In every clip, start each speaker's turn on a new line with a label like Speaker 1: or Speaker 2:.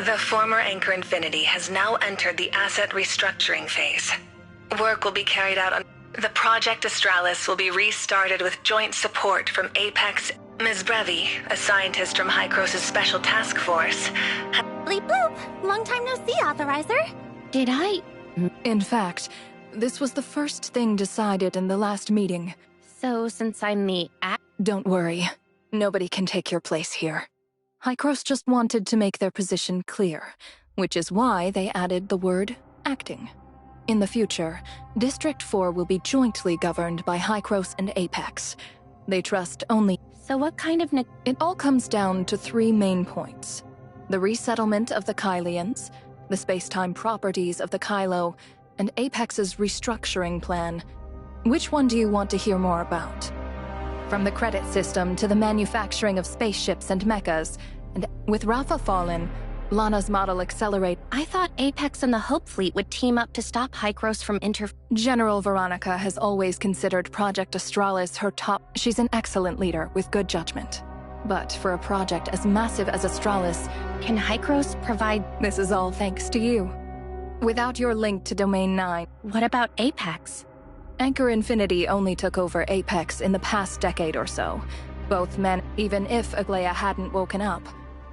Speaker 1: The former Anchor Infinity has now entered the asset restructuring phase. Work will be carried out on... The Project Astralis will be restarted with joint support from Apex. Ms. Brevi, a scientist from Hycros' Special Task Force...
Speaker 2: Bleep bloop! Long time no see, Authorizer.
Speaker 3: Did I?
Speaker 4: In fact, this was the first thing decided in the last meeting.
Speaker 3: So since I'm the
Speaker 4: Don't worry. Nobody can take your place here. Hycros just wanted to make their position clear, which is why they added the word acting. In the future, District 4 will be jointly governed by Hycros and Apex. They trust only...
Speaker 3: So what kind of
Speaker 4: It all comes down to 3 main points. The resettlement of the Kylians, the space-time properties of the Kylo, and Apex's restructuring plan. Which one do you want to hear more about? From the credit system to the manufacturing of spaceships and mechas, and with Rafa fallen, Lana's model accelerate.
Speaker 3: I thought Apex and the Hope Fleet would team up to stop Hycros from
Speaker 4: General Veronica has always considered Project Astralis her top. She's an excellent leader with good judgment. But for a project as massive as Astralis,
Speaker 3: Can Hycros provide...
Speaker 4: This is all thanks to you. Without your link to Domain 9,
Speaker 3: What about Apex?
Speaker 4: Anchor Infinity only took over Apex in the past decade or so. Both men, even if Aglaia hadn't woken up,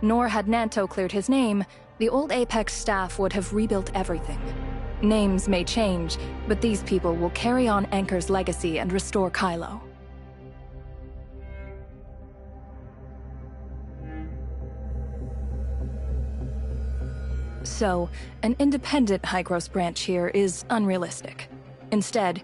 Speaker 4: nor had Nanto cleared his name, the old Apex staff would have rebuilt everything. Names may change, but these people will carry on Anchor's legacy and restore Kylo. So, an independent Hycros branch here is unrealistic. Instead,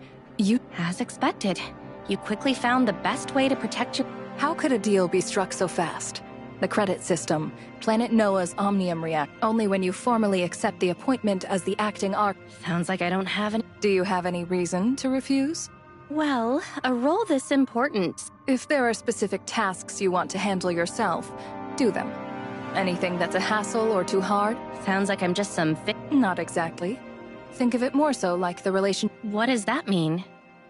Speaker 3: As expected, you quickly found the best way to protect your...
Speaker 4: How could a deal be struck so fast? The credit system, Planet Noah's Omnium react only when you formally accept the appointment as the acting arc.
Speaker 3: Sounds like I don't have any...
Speaker 4: Do you have any reason to refuse?
Speaker 3: Well, a role this important...
Speaker 4: If there are specific tasks you want to handle yourself, do them. Anything that's a hassle or too hard?
Speaker 3: Sounds like I'm just some
Speaker 4: Not exactly. Think of it more so like the relation...
Speaker 3: What does that mean?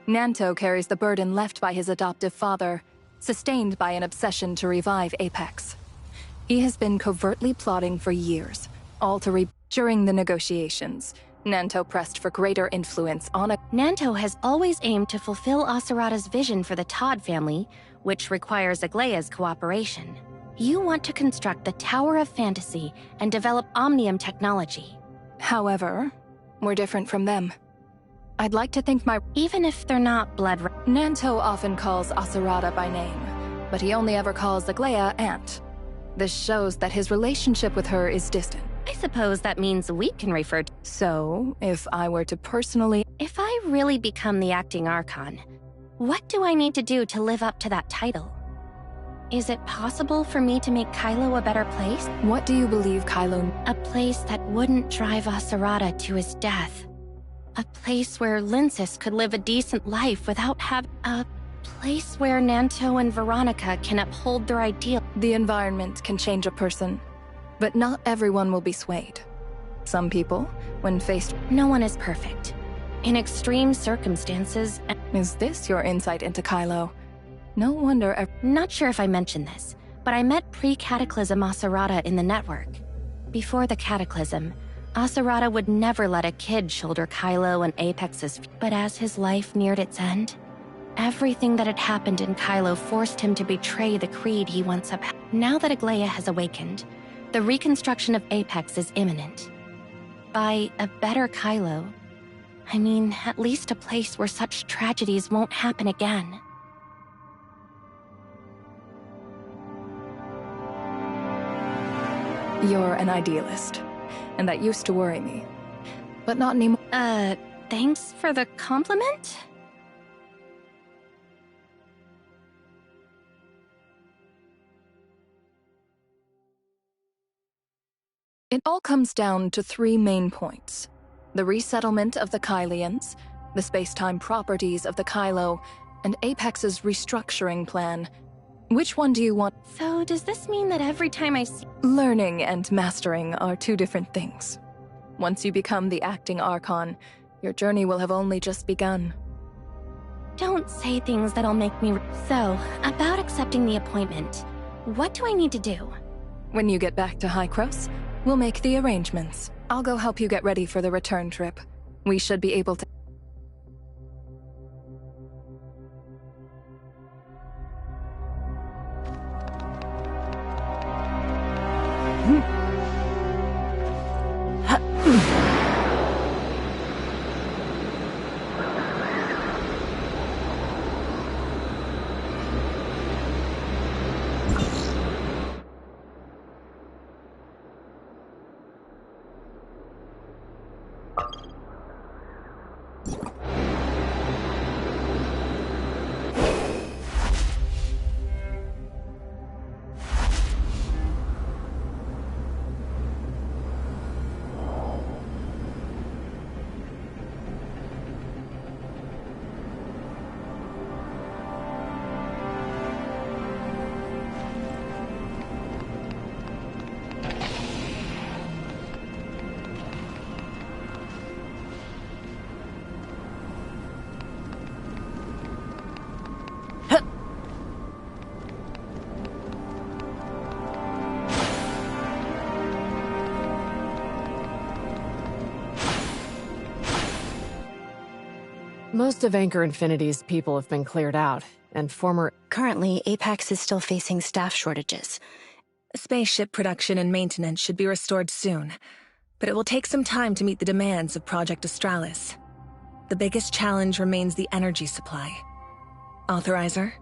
Speaker 4: Nanto carries the burden left by his adoptive father, sustained by an obsession to revive Apex. He has been covertly plotting for years, all to During the negotiations, Nanto pressed for greater influence on
Speaker 3: Nanto has always aimed to fulfill Asurata's vision for the Todd family, which requires Aglaia's cooperation. You want to construct the Tower of Fantasy and develop Omnium technology.
Speaker 4: However, we're different from them. I'd like to think
Speaker 3: Even if they're not blood...
Speaker 4: Nanto often calls Asurata by name, but he only ever calls Aglaia Aunt. This shows that his relationship with her is distant.
Speaker 3: I suppose that means we can refer to...
Speaker 4: So, if I were to personally...
Speaker 3: If I really become the acting Archon, what do I need to do to live up to that title? Is it possible for me to make Kylo a better place?
Speaker 4: What do you believe Kylo...
Speaker 3: A place that wouldn't drive Asurata to his death. A place where Linsis could live a decent life without having... A place where Nanto and Veronica can uphold their ideal.
Speaker 4: The environment can change a person, but not everyone will be swayed. Some people, when faced...
Speaker 3: No one is perfect. In extreme circumstances...
Speaker 4: Is this your insight into Kylo? No wonder...
Speaker 3: Not sure if I mentioned this, but I met pre-Cataclysm Asurata in the network. Before the Cataclysm, Asurata would never let a kid shoulder Kylo and Apex's... But as his life neared its end, everything that had happened in Kylo forced him to betray the creed he once upheld. Now that Aglaia has awakened, the reconstruction of Apex is imminent. By a better Kylo, I mean at least a place where such tragedies won't happen again.
Speaker 4: You're an idealist, and that used to worry me. But not anymore.
Speaker 3: Thanks for the compliment?
Speaker 4: It all comes down to 3 main points. The resettlement of the Kylians, the space-time properties of the Kylo, and Apex's restructuring plan. Which one do you want?
Speaker 3: So does this mean that every time I see...
Speaker 4: Learning and mastering are 2 different things. Once you become the acting Archon, your journey will have only just begun.
Speaker 3: Don't say things that'll make me... So, about accepting the appointment, what do I need to do?
Speaker 4: When you get back to Hycros, We'll make the arrangements. I'll go help you get ready for the return trip. We should be able to...
Speaker 5: Most of Anchor Infinity's people have been cleared out, and former...
Speaker 3: Currently, Apex is still facing staff shortages.
Speaker 1: Spaceship production and maintenance should be restored soon, but it will take some time to meet the demands of Project Australis. The biggest challenge remains the energy supply. Authorizer?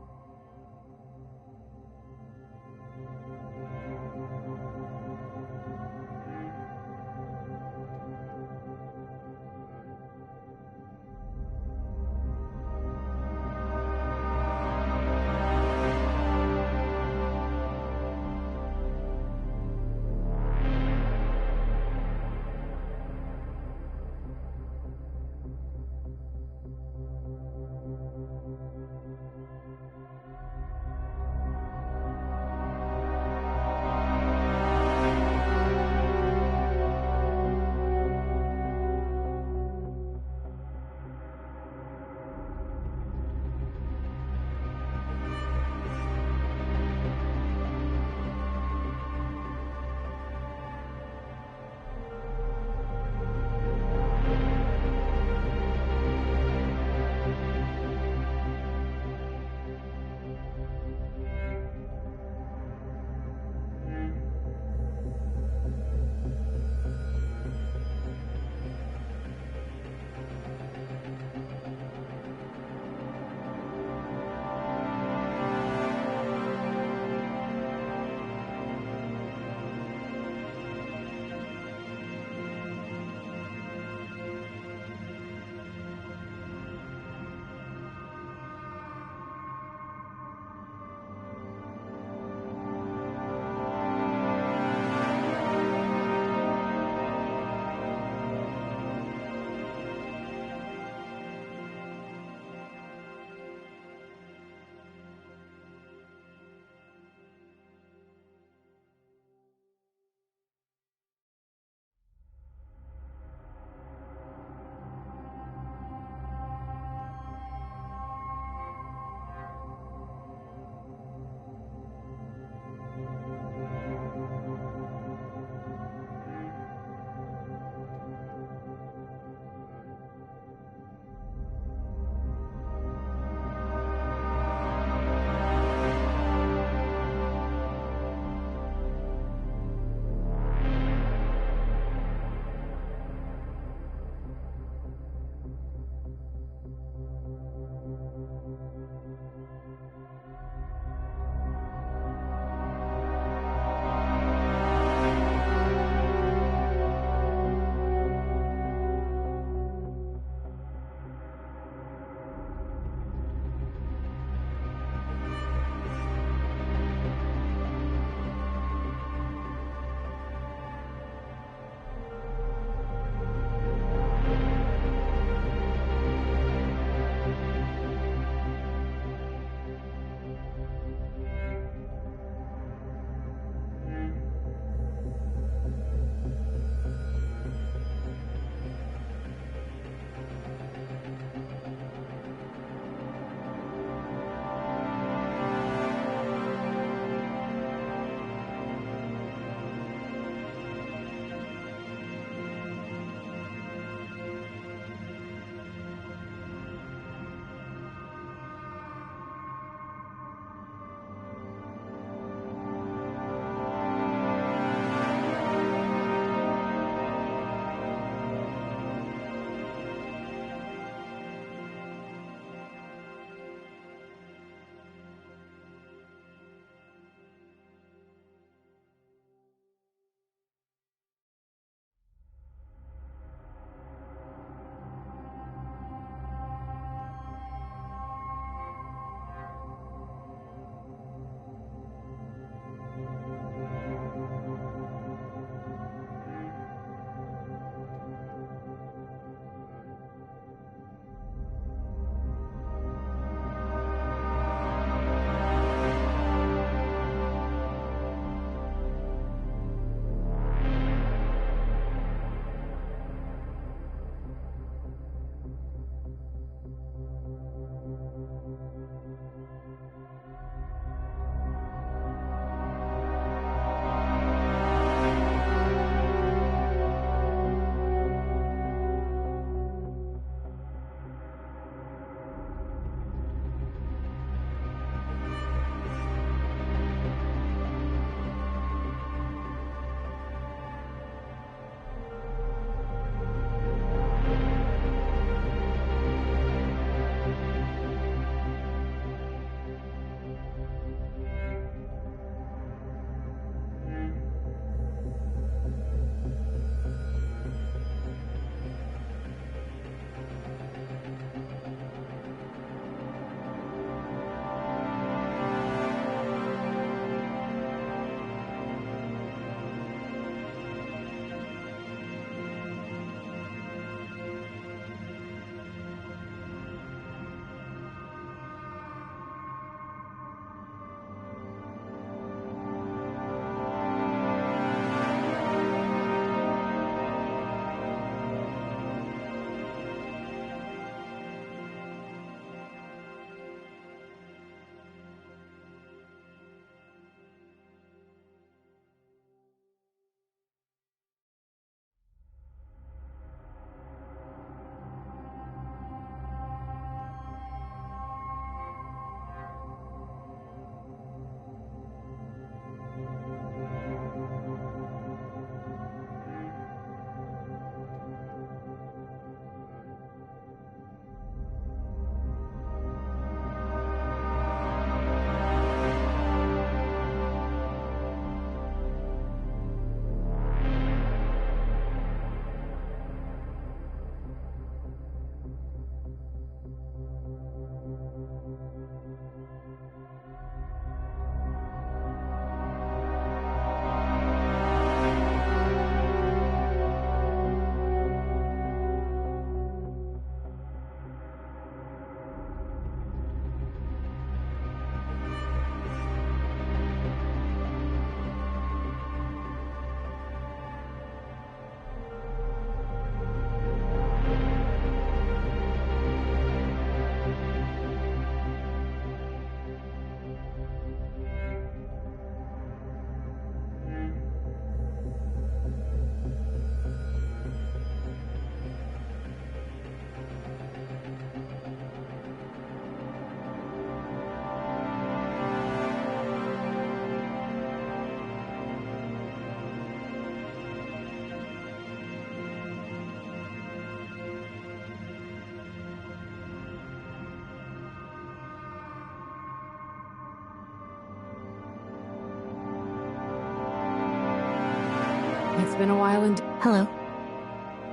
Speaker 5: been a while and...
Speaker 3: Hello.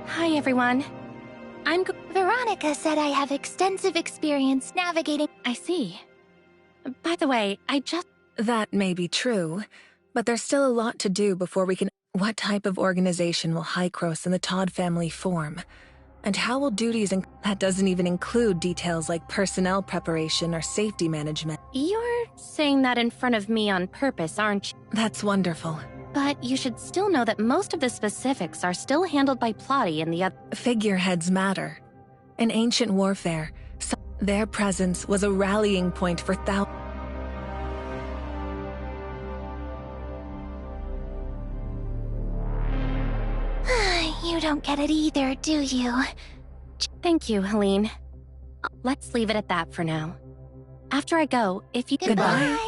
Speaker 3: Hi, everyone.
Speaker 2: Veronica said I have extensive experience navigating.
Speaker 3: I see. By the way,
Speaker 1: That may be true, but there's still a lot to do before we can... What type of organization will Hykros and the Todd family form? And how will duties and... That doesn't even include details like personnel preparation or safety management.
Speaker 3: You're saying that in front of me on purpose, aren't you?
Speaker 1: That's wonderful.
Speaker 3: But you should still know that most of the specifics are still handled by Plotty and the other...
Speaker 1: Figureheads matter. In ancient warfare, their presence was a rallying point for thousands.
Speaker 2: You don't get it either, do you?
Speaker 3: Thank you, Helene. Let's leave it at that for now. After I go, if you...
Speaker 1: Goodbye.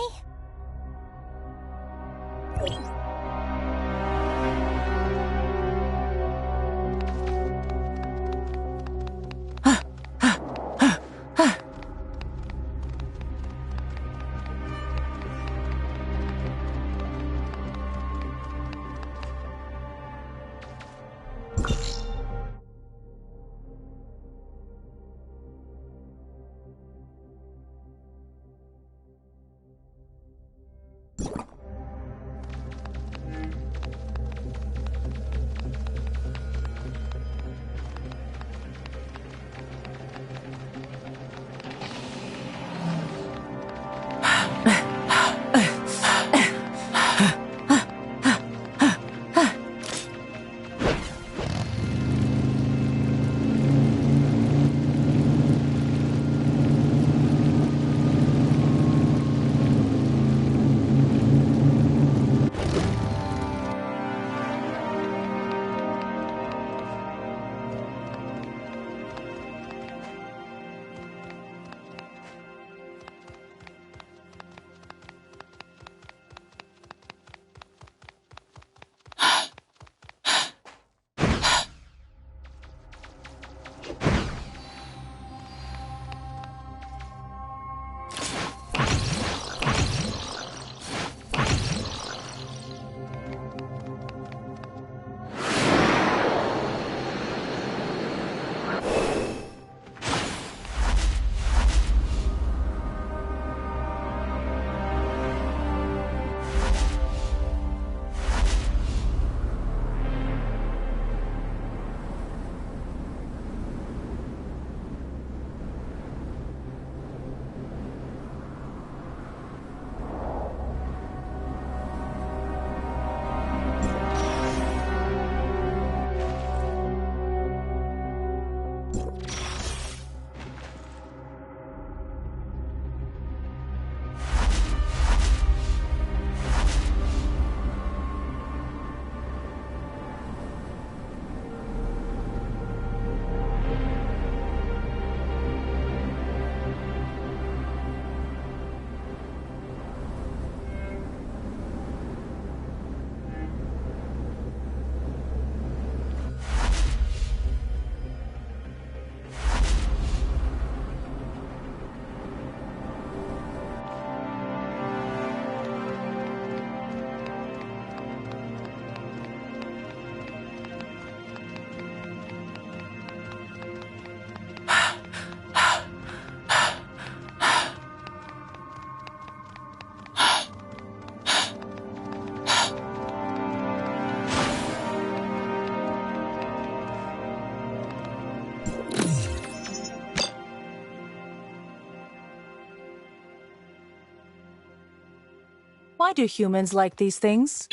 Speaker 6: Why do humans like these things?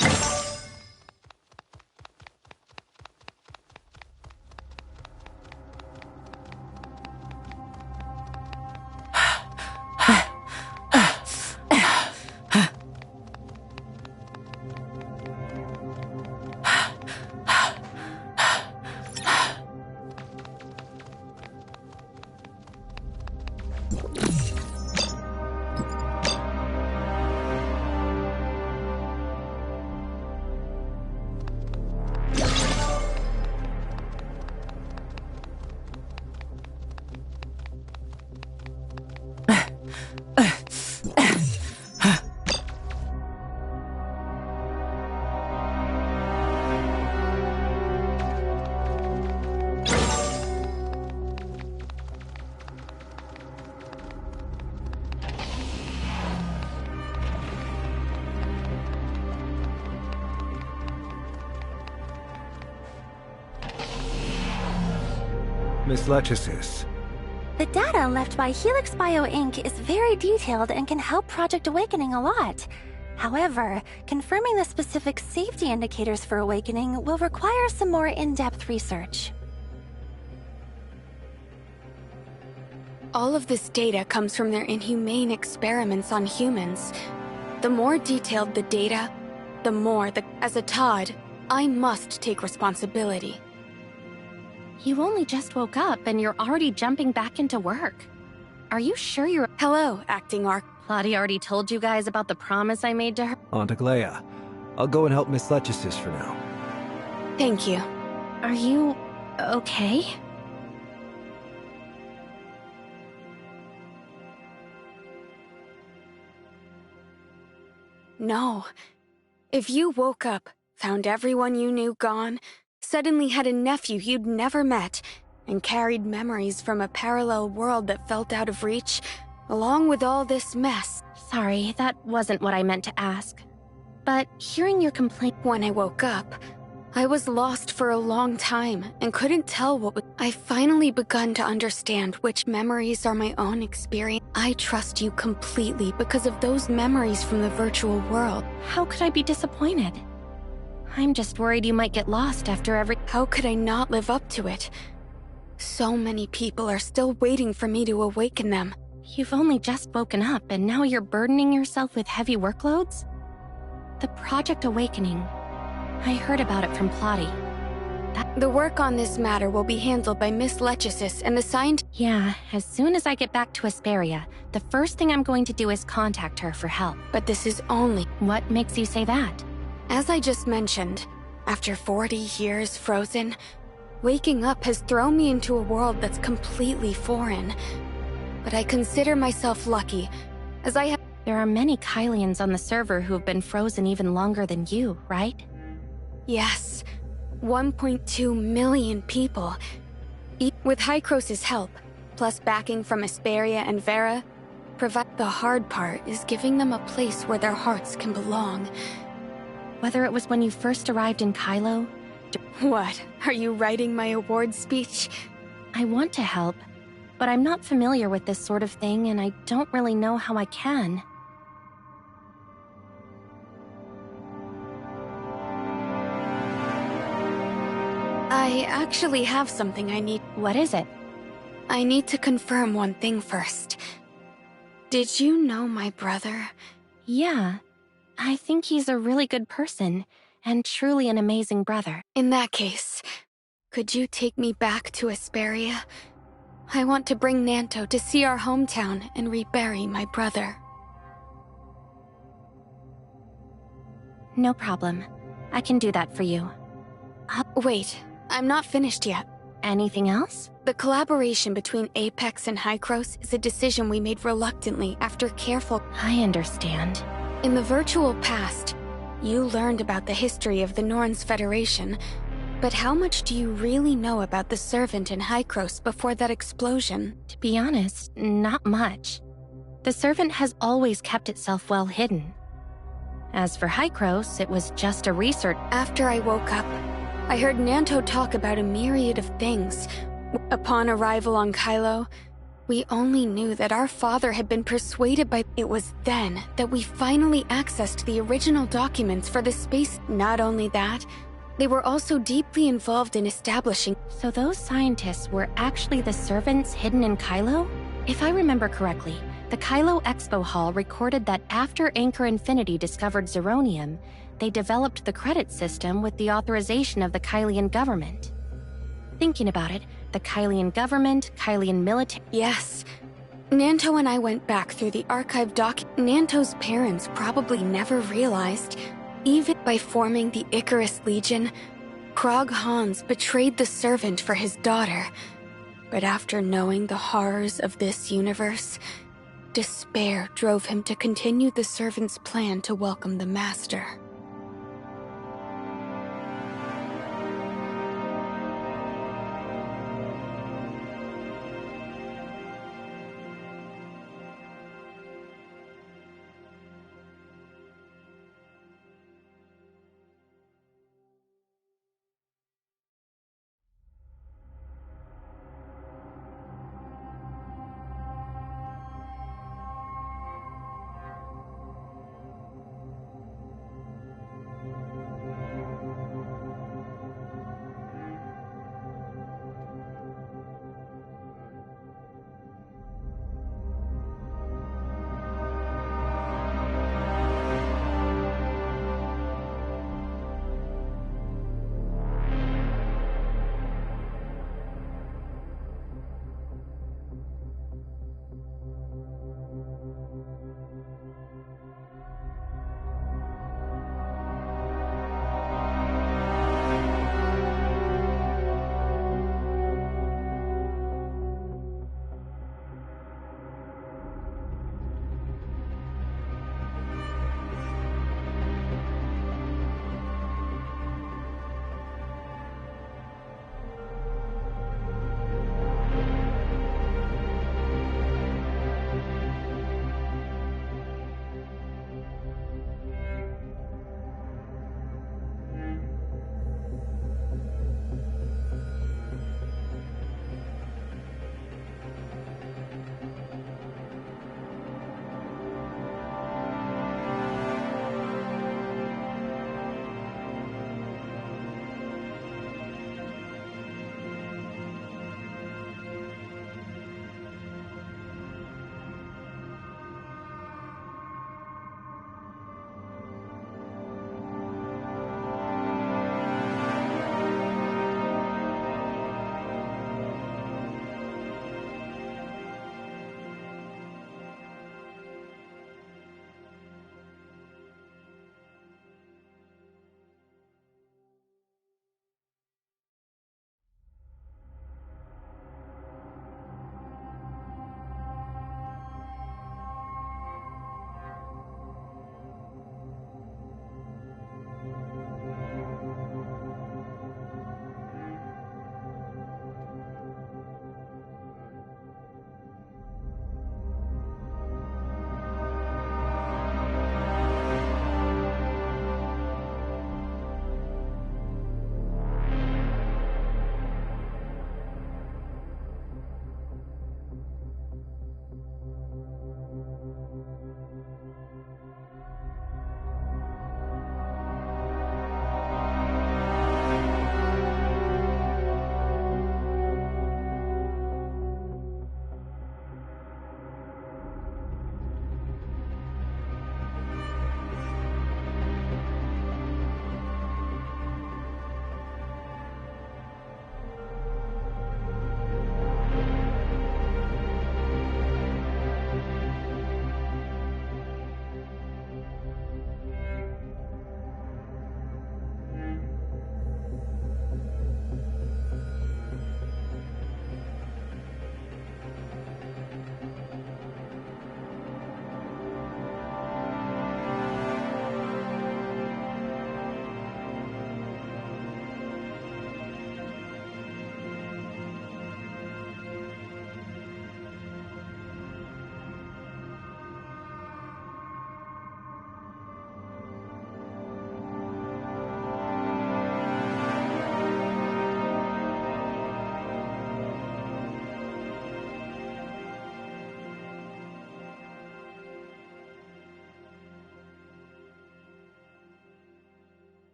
Speaker 7: Miss Lechesis.
Speaker 2: The data left by Helix Bio Inc. is very detailed and can help Project Awakening a lot. However, confirming the specific safety indicators for Awakening will require some more in-depth research.
Speaker 8: All of this data comes from their inhumane experiments on humans. The more detailed the data, the more as a Todd, I must take responsibility.
Speaker 3: You only just woke up and you're already jumping back into work. Are you sure you're—
Speaker 8: Hello, acting arc.
Speaker 3: Lottie already told you guys about the promise I made to her?
Speaker 7: Aunt Aglaia. I'll go and help Miss Lechesis for now.
Speaker 8: Thank you.
Speaker 3: Are you okay?
Speaker 8: No. If you woke up, found everyone you knew gone, suddenly had a nephew you'd never met, and carried memories from a parallel world that felt out of reach, along with all this mess.
Speaker 3: Sorry, that wasn't what I meant to ask. But hearing your complaint—
Speaker 8: When I woke up, I was lost for a long time and couldn't tell what I finally begun to understand which memories are my own experience. I trust you completely because of those memories from the virtual world.
Speaker 3: How could I be disappointed? I'm just worried you might get lost after every—
Speaker 8: How could I not live up to it? So many people are still waiting for me to awaken them.
Speaker 3: You've only just woken up and now you're burdening yourself with heavy workloads? The Project Awakening. I heard about it from Plotty.
Speaker 8: The work on this matter will be handled by Miss Lechesis and the scientist—
Speaker 3: Yeah, as soon as I get back to Asperia, the first thing I'm going to do is contact her for help.
Speaker 8: But this is only—
Speaker 3: What makes you say that?
Speaker 8: As I just mentioned, after 40 years frozen, waking up has thrown me into a world that's completely foreign. But I consider myself lucky, as I have—
Speaker 3: There are many Kylians on the server who have been frozen even longer than you, right?
Speaker 8: Yes, 1.2 million people. With Hykros' help, plus backing from Asperia and Vera, the hard part is giving them a place where their hearts can belong.
Speaker 3: Whether it was when you first arrived in Kylo—
Speaker 8: What, are you writing my award speech?
Speaker 3: I want to help, but I'm not familiar with this sort of thing and I don't really know how I can.
Speaker 8: I actually have something I need.
Speaker 3: What is it?
Speaker 8: I need to confirm one thing first. Did you know my brother?
Speaker 3: Yeah, I think he's a really good person, and truly an amazing brother.
Speaker 8: In that case, could you take me back to Asperia? I want to bring Nanto to see our hometown and rebury my brother.
Speaker 3: No problem. I can do that for you.
Speaker 8: Wait, I'm not finished yet.
Speaker 3: Anything else?
Speaker 8: The collaboration between Apex and Hykros is a decision we made reluctantly after careful—
Speaker 3: I understand.
Speaker 8: In the virtual past, you learned about the history of the Norns Federation, but how much do you really know about the Servant and Hykros before that explosion?
Speaker 3: To be honest, not much. The Servant has always kept itself well hidden. As for Hykros, it was just a research—
Speaker 8: After I woke up, I heard Nanto talk about a myriad of things. Upon arrival on Kylo, we only knew that our father had been persuaded by— It was then that we finally accessed the original documents for the space. Not only that, they were also deeply involved in establishing—
Speaker 3: So those scientists were actually the servants hidden in Kylo? If I remember correctly, the Kylo Expo Hall recorded that after Anchor Infinity discovered Zeronium, they developed the credit system with the authorization of the Kylian government. Thinking about it, the Kylian government, Kylian military—
Speaker 8: Yes. Nanto and I went back through the archive Nanto's parents probably never realized, even by forming the Icarus Legion, Krog Hans betrayed the Servant for his daughter. But after knowing the horrors of this universe, despair drove him to continue the Servant's plan to welcome the Master.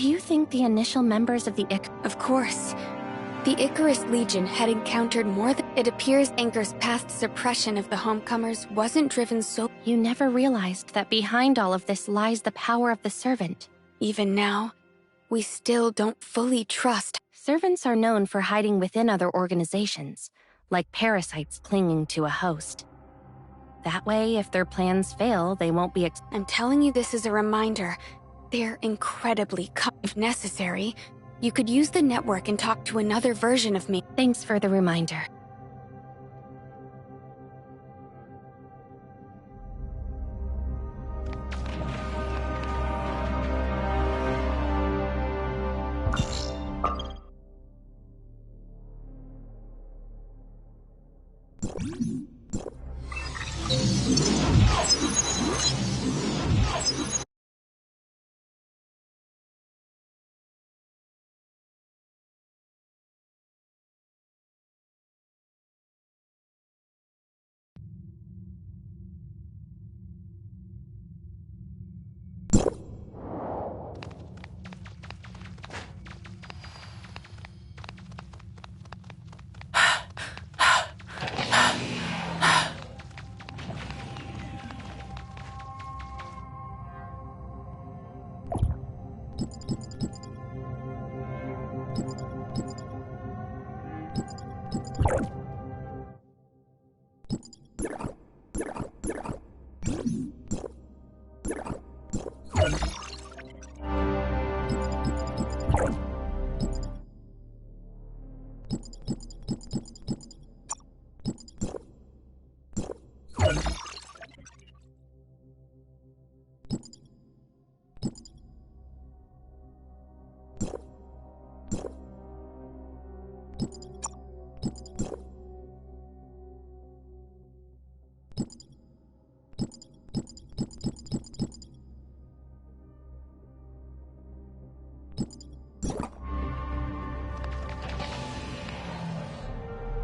Speaker 3: Do you think the initial members of the
Speaker 8: Of course. The Icarus Legion had encountered more than... It appears Anchor's past suppression of the homecomers wasn't driven so...
Speaker 3: You never realized that behind all of this lies the power of the servant.
Speaker 8: Even now, we still don't fully trust...
Speaker 3: Servants are known for hiding within other organizations, like parasites clinging to a host. That way, if their plans fail, they won't be
Speaker 8: I'm telling you this as a reminder. They're incredibly... If necessary, you could use the network and talk to another version of me.
Speaker 3: Thanks for the reminder.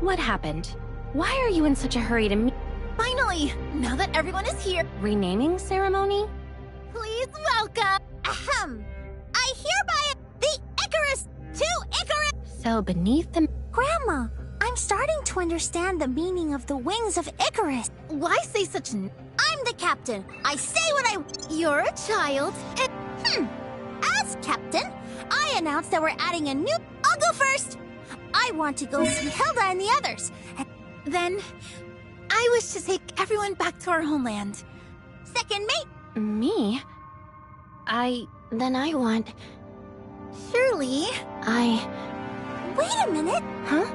Speaker 3: What happened? Why are you in such a hurry to meet?
Speaker 9: Finally! Now that everyone is here,
Speaker 3: Renaming ceremony?
Speaker 9: please welcome... Ahem! I hereby... the Icarus to Icarus!
Speaker 3: So beneath the...
Speaker 2: Grandma, I'm starting to understand the meaning of the wings of Icarus.
Speaker 9: Why say such I'm the captain. I say what I... You're a child, and...
Speaker 2: As captain, I announce that we're adding a new... I'll go first. I want to go see Hilda and the others.
Speaker 9: Then... I wish to take everyone back to our homeland.
Speaker 2: Second mate.
Speaker 3: Me?
Speaker 2: Then I want...
Speaker 9: Surely...
Speaker 2: Wait a minute.
Speaker 3: Huh?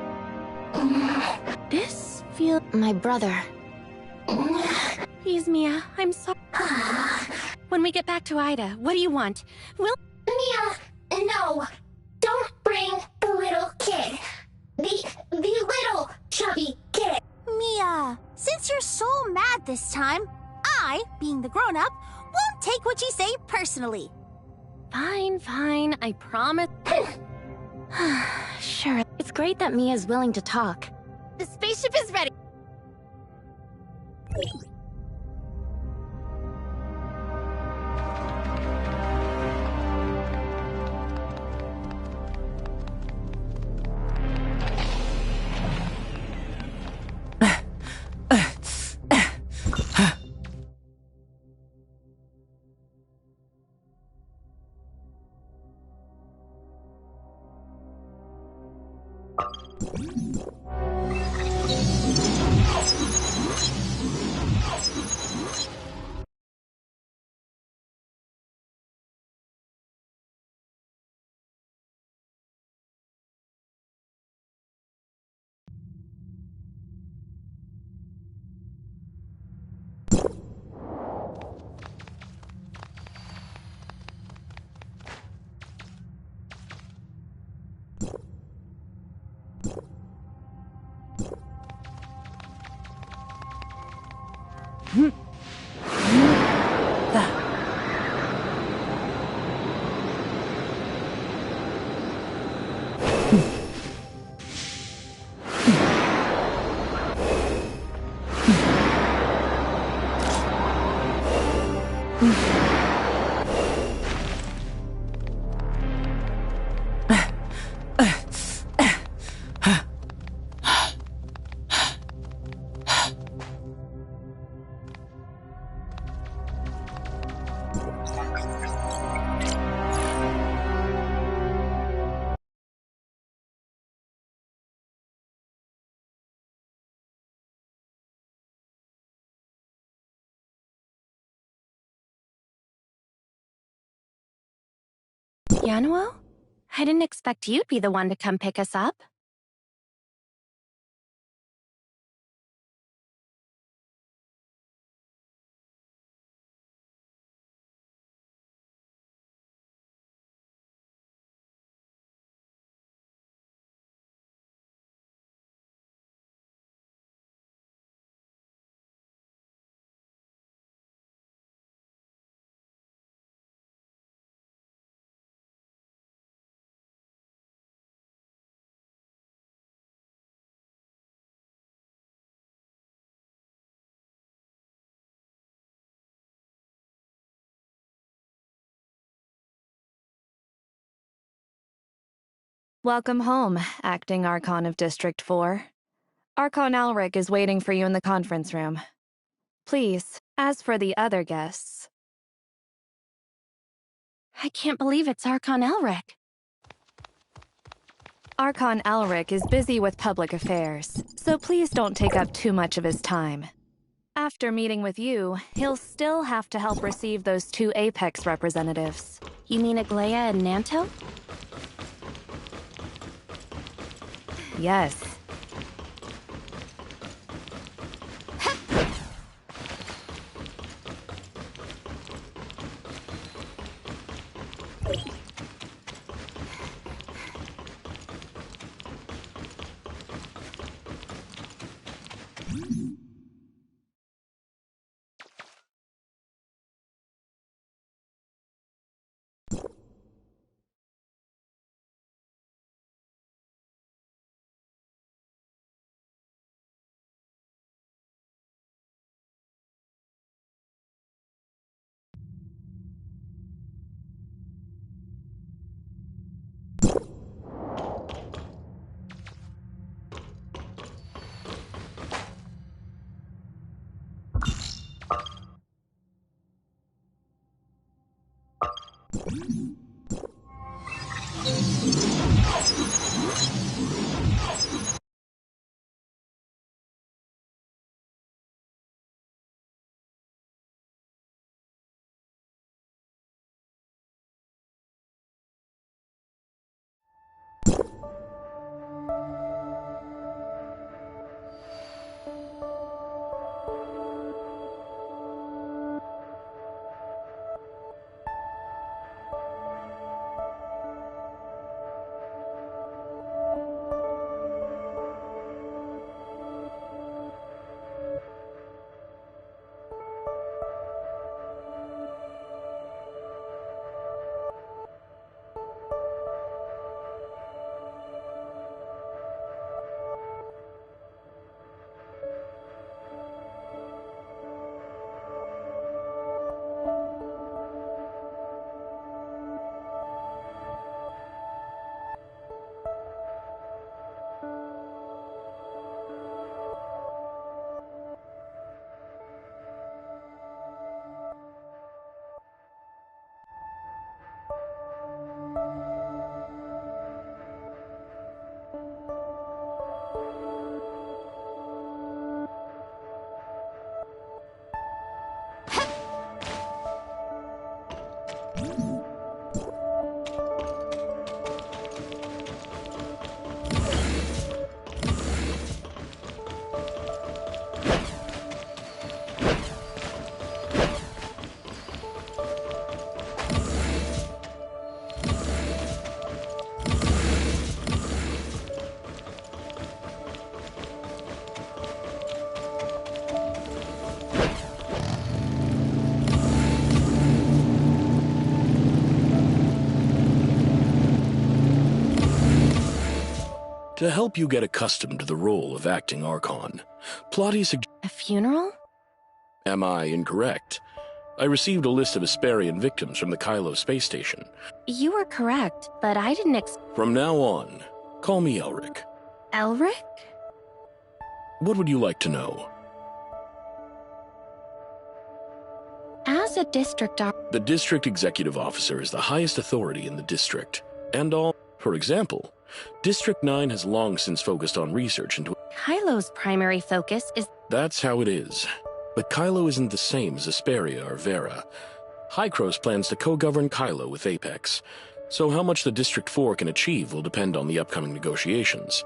Speaker 3: This feels...
Speaker 2: My brother.
Speaker 3: Please, Mia, I'm sorry. When we get back to Ida, what do you want? We'll...
Speaker 10: Mia, no. Don't bring the little kid. The little chubby kid.
Speaker 2: Mia, since you're so mad this time, I, being the grown-up, won't take what you say personally.
Speaker 3: Fine, I promise. Sure, it's great that Mia's willing to talk.
Speaker 9: The spaceship is ready.
Speaker 3: Yanuo? I didn't expect you'd be the one to come pick us up.
Speaker 4: Welcome home, Acting Archon of District 4. Archon Alric is waiting for you in the conference room. Please, as for the other guests...
Speaker 3: I can't believe it's Archon Elric.
Speaker 4: Archon Alric is busy with public affairs, so please don't take up too much of his time. After meeting with you, he'll still have to help receive those 2 Apex representatives.
Speaker 3: You mean Aglaya and Nanto?
Speaker 4: Yes.
Speaker 11: To help you get accustomed to the role of acting Archon, Plotty
Speaker 3: A funeral?
Speaker 11: Am I incorrect? I received a list of Asperian victims from the Kylo space station.
Speaker 3: You were correct, but I didn't
Speaker 11: From now on, call me Elric.
Speaker 3: Elric?
Speaker 11: What would you like to know?
Speaker 3: As a district
Speaker 11: The district executive officer is the highest authority in the district. And all, for example, District 9 has long since focused on research into...
Speaker 3: Kylo's primary focus is...
Speaker 11: That's how it is. But Kylo isn't the same as Asperia or Vera. Hykros plans to co-govern Kylo with Apex, so how much the District 4 can achieve will depend on the upcoming negotiations.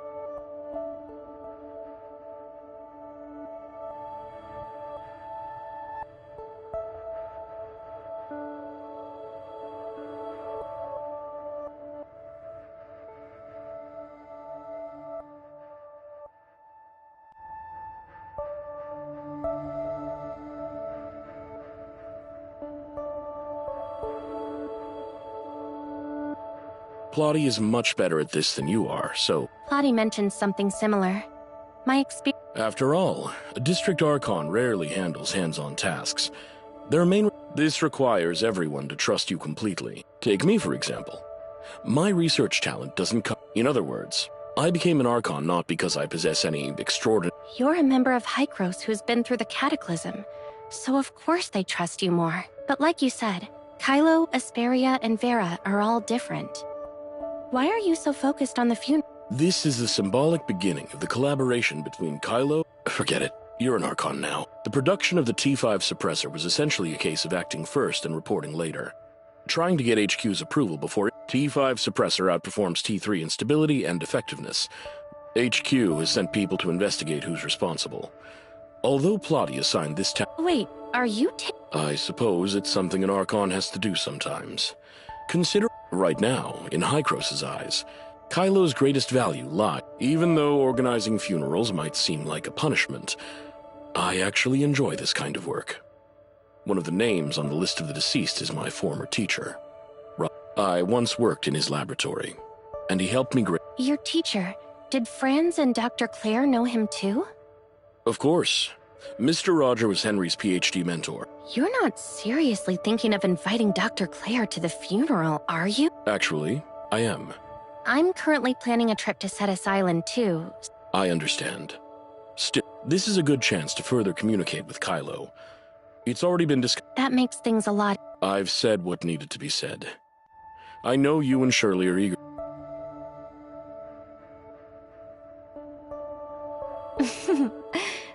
Speaker 11: Plotty is much better at this than you are, so...
Speaker 3: Plotty mentioned something similar. My experience...
Speaker 11: After all, a District Archon rarely handles hands-on tasks. This requires everyone to trust you completely. Take me, for example. My research talent doesn't come... In other words, I became an Archon not because I possess any extraordinary...
Speaker 3: You're a member of Hykros who's been through the Cataclysm, so of course they trust you more. But like you said, Kylo, Asperia, and Vera are all different. Why are you so focused on the funeral?
Speaker 11: This is the symbolic beginning of the collaboration between Kylo... Forget it. You're an Archon now. The production of the T5 suppressor was essentially a case of acting first and reporting later. Trying to get HQ's approval before... T5 suppressor outperforms T3 in stability and effectiveness. HQ has sent people to investigate who's responsible. Although Plotty assigned this task...
Speaker 3: Wait, are you
Speaker 11: I suppose it's something an Archon has to do sometimes. Consider... Right now, in Hykros' eyes, Kylo's greatest value lies. Even though organizing funerals might seem like a punishment, I actually enjoy this kind of work. One of the names on the list of the deceased is my former teacher. I once worked in his laboratory, and he helped me
Speaker 3: Your teacher? Did Franz and Dr. Claire know him too?
Speaker 11: Of course. Mr. Roger was Henry's PhD mentor.
Speaker 3: You're not seriously thinking of inviting Dr. Claire to the funeral, are you?
Speaker 11: Actually, I am.
Speaker 3: I'm currently planning a trip to Cetus Island too.
Speaker 11: I understand. Still, this is a good chance to further communicate with Kylo. It's already been discussed.
Speaker 3: That makes things a lot...
Speaker 11: I've said what needed to be said. I know you and Shirley are eager.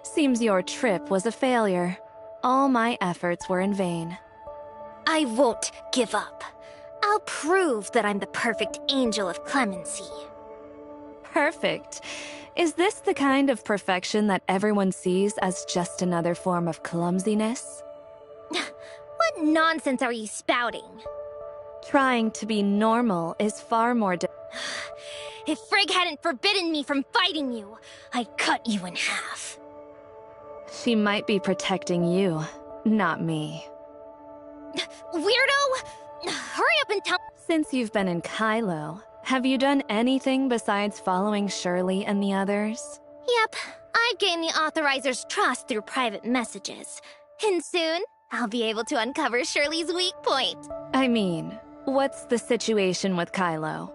Speaker 3: Seems your trip was a failure. All my efforts were in vain.
Speaker 9: I won't give up. I'll prove that I'm the perfect angel of clemency.
Speaker 3: Perfect. Is this the kind of perfection that everyone sees as just another form of clumsiness?
Speaker 9: What nonsense are you spouting?
Speaker 3: Trying to be normal is far more
Speaker 9: If Frigg hadn't forbidden me from fighting you, I'd cut you in half.
Speaker 3: She might be protecting you, not me.
Speaker 9: Weirdo! Hurry up and tell—
Speaker 3: Since you've been in Kylo, have you done anything besides following Shirley and the others?
Speaker 9: Yep, I've gained the Authorizer's trust through private messages. And soon, I'll be able to uncover Shirley's weak point.
Speaker 3: I mean, what's the situation with Kylo?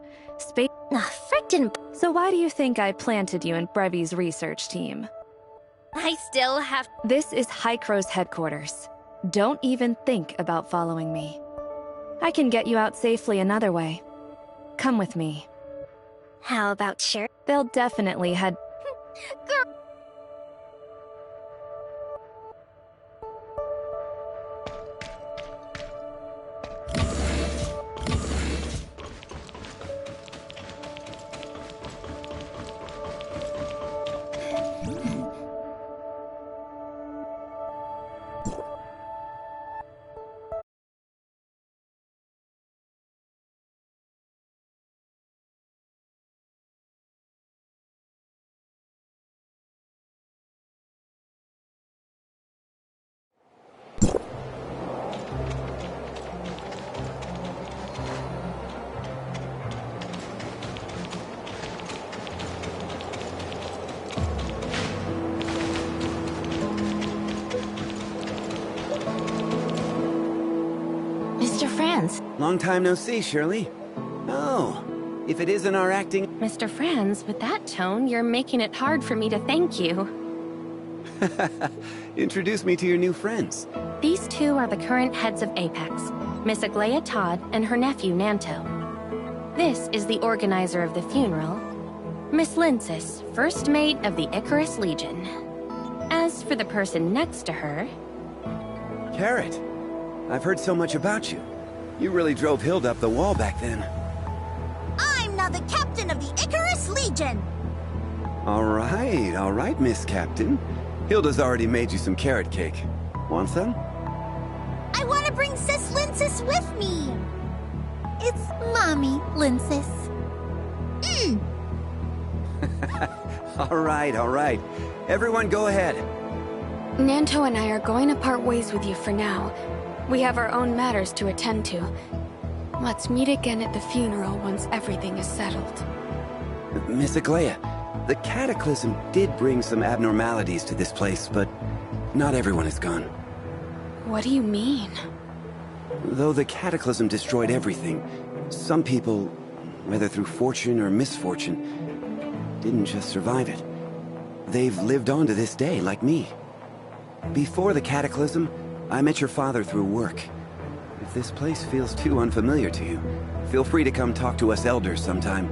Speaker 9: Frick didn't—
Speaker 3: So why do you think I planted you in Brevi's research team?
Speaker 9: I still have—
Speaker 3: This is Hykro's headquarters. Don't even think about following me. I can get you out safely another way. Come with me.
Speaker 9: How about Shirley?
Speaker 3: They'll definitely head—
Speaker 9: Girl—
Speaker 2: Mr. Franz.
Speaker 12: Long time no see, Shirley. Oh, if it isn't our acting—
Speaker 3: Mr. Franz, with that tone, you're making it hard for me to thank you.
Speaker 12: Introduce me to your new friends.
Speaker 3: These two are the current heads of Apex, Miss Aglaia Todd and her nephew Nanto. This is the organizer of the funeral, Miss Linsis, first mate of the Icarus Legion. As for the person next to her—
Speaker 12: Carrot, I've heard so much about you. You really drove Hilda up the wall back then.
Speaker 9: I'm now the captain of the Icarus Legion!
Speaker 12: All right, Miss Captain. Hilda's already made you some carrot cake. Want some?
Speaker 9: I want to bring Sis Linsis with me! It's Mommy Linsis.
Speaker 12: All right. Everyone go ahead.
Speaker 8: Nanto and I are going to part ways with you for now. We have our own matters to attend to. Let's meet again at the funeral once everything is settled.
Speaker 12: Miss Aglaia, the Cataclysm did bring some abnormalities to this place, but not everyone is gone.
Speaker 8: What do you mean?
Speaker 12: Though the Cataclysm destroyed everything, some people, whether through fortune or misfortune, didn't just survive it. They've lived on to this day, like me. Before the Cataclysm, I met your father through work. If this place feels too unfamiliar to you, feel free to come talk to us elders sometime.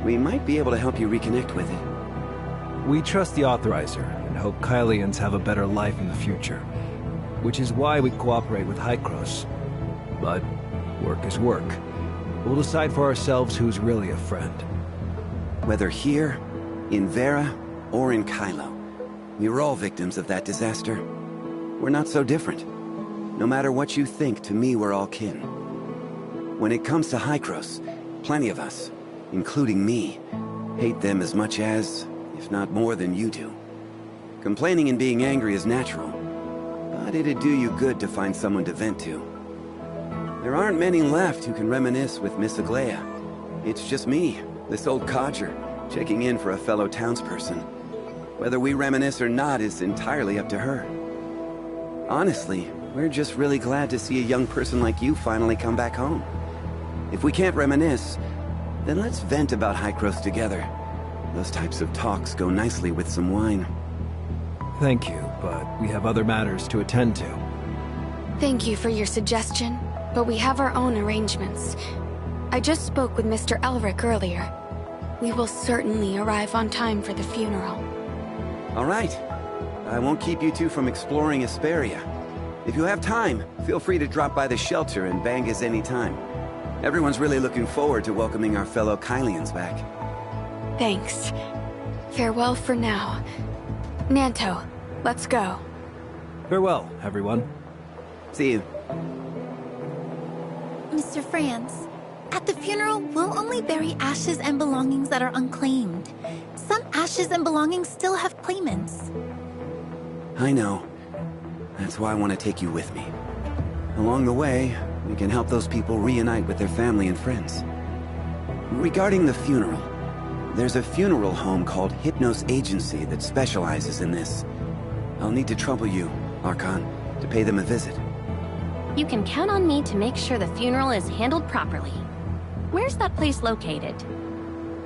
Speaker 12: We might be able to help you reconnect with it.
Speaker 7: We trust the Authorizer and hope Kylians have a better life in the future, which is why we cooperate with Hykros. But work is work. We'll decide for ourselves who's really a friend.
Speaker 12: Whether here, in Vera, or in Kylo, we were all victims of that disaster. We're not so different. No matter what you think, to me we're all kin. When it comes to Hykros, plenty of us, including me, hate them as much as, if not more than you do. Complaining and being angry is natural, but it'd do you good to find someone to vent to. There aren't many left who can reminisce with Miss Aglaia. It's just me, this old codger, checking in for a fellow townsperson. Whether we reminisce or not is entirely up to her. Honestly, we're just really glad to see a young person like you finally come back home. If we can't reminisce, then let's vent about Hykros together. Those types of talks go nicely with some wine.
Speaker 7: Thank you, but we have other matters to attend to.
Speaker 8: Thank you for your suggestion, but we have our own arrangements. I just spoke with Mr. Elric earlier. We will certainly arrive on time for the funeral.
Speaker 12: All right. I won't keep you two from exploring Asperia. If you have time, feel free to drop by the shelter and bang us any time. Everyone's really looking forward to welcoming our fellow Kylians back.
Speaker 8: Thanks. Farewell for now. Nanto, let's go.
Speaker 7: Farewell, everyone.
Speaker 12: See you.
Speaker 13: Mr. Franz, at the funeral, we'll only bury ashes and belongings that are unclaimed. Some ashes and belongings still have claimants.
Speaker 12: I know. That's why I want to take you with me. Along the way, we can help those people reunite with their family and friends. Regarding the funeral, there's a funeral home called Hypnos Agency that specializes in this. I'll need to trouble you, Archon, to pay them a visit.
Speaker 3: You can count on me to make sure the funeral is handled properly. Where's that place located?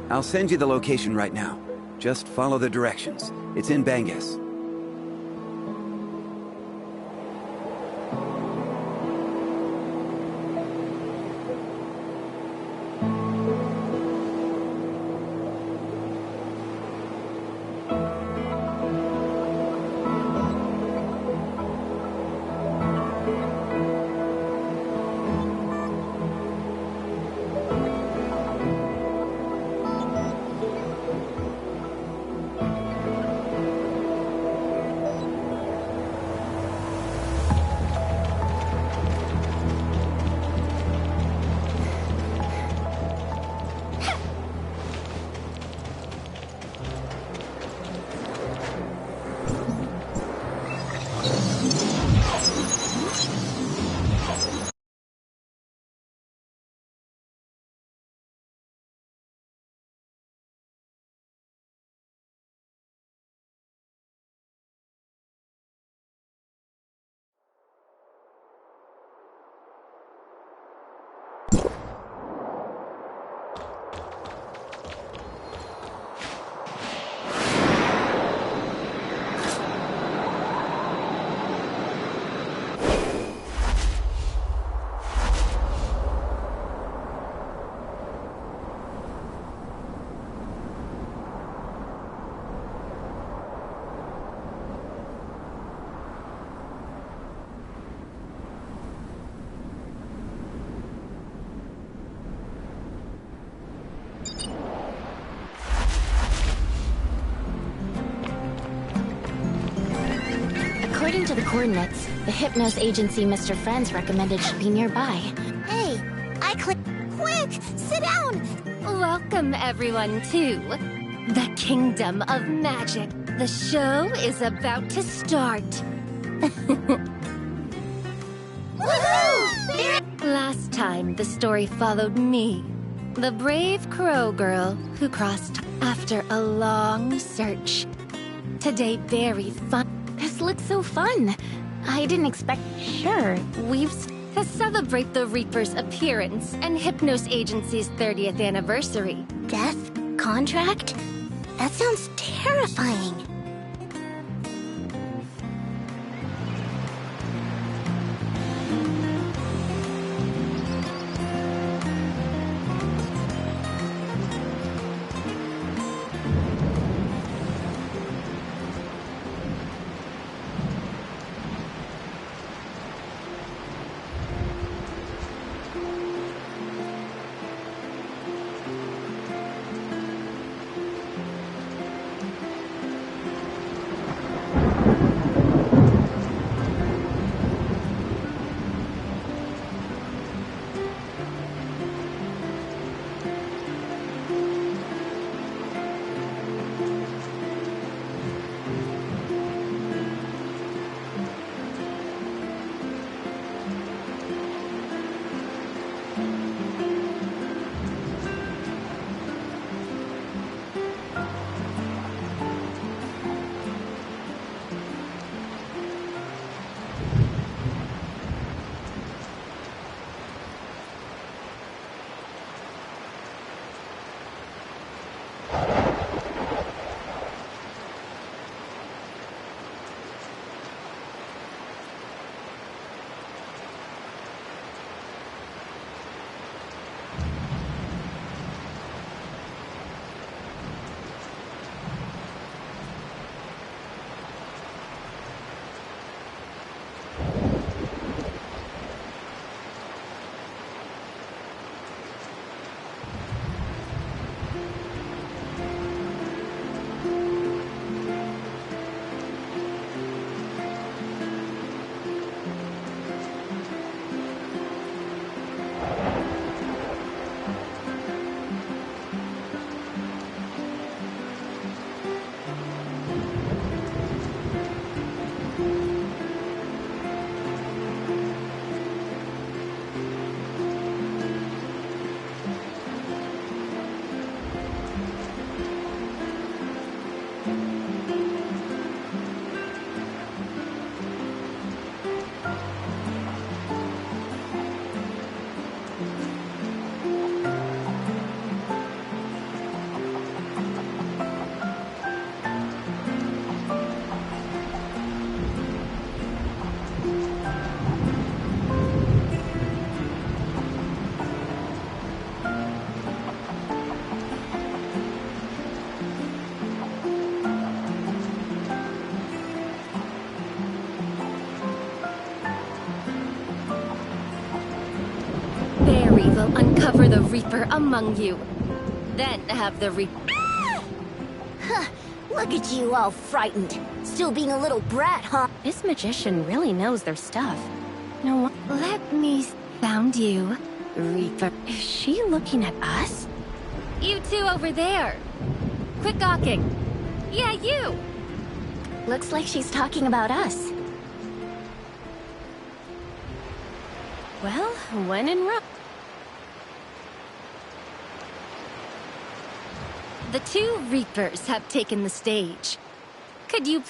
Speaker 12: I'll send you the location right now. Just follow the directions. It's in Bangas.
Speaker 9: According to the coordinates, the Hypnos agency Mr. Franz recommended should be nearby.
Speaker 10: Hey, I click. Quick, sit down!
Speaker 9: Welcome, everyone, to the Kingdom of Magic. The show is about to start.
Speaker 10: Woohoo!
Speaker 9: Last time, the story followed me, the brave crow girl who crossed after a long search. Today, very fun. This looks so fun. I didn't expect... Sure, we've... To celebrate the Reaper's appearance and Hypnos Agency's 30th anniversary.
Speaker 10: Death? Contract? That sounds terrifying.
Speaker 9: will uncover the Reaper among you. Then have the Reaper...
Speaker 10: Huh. Look at you all frightened. Still being a little brat, huh?
Speaker 3: This magician really knows their stuff. No,
Speaker 9: Let me found you, Reaper.
Speaker 3: is she looking at us?
Speaker 9: You two over there. Quit gawking. Yeah, you.
Speaker 2: Looks like she's talking about us.
Speaker 3: Well, when in Rome.
Speaker 9: The two Reapers have taken the stage. Could you...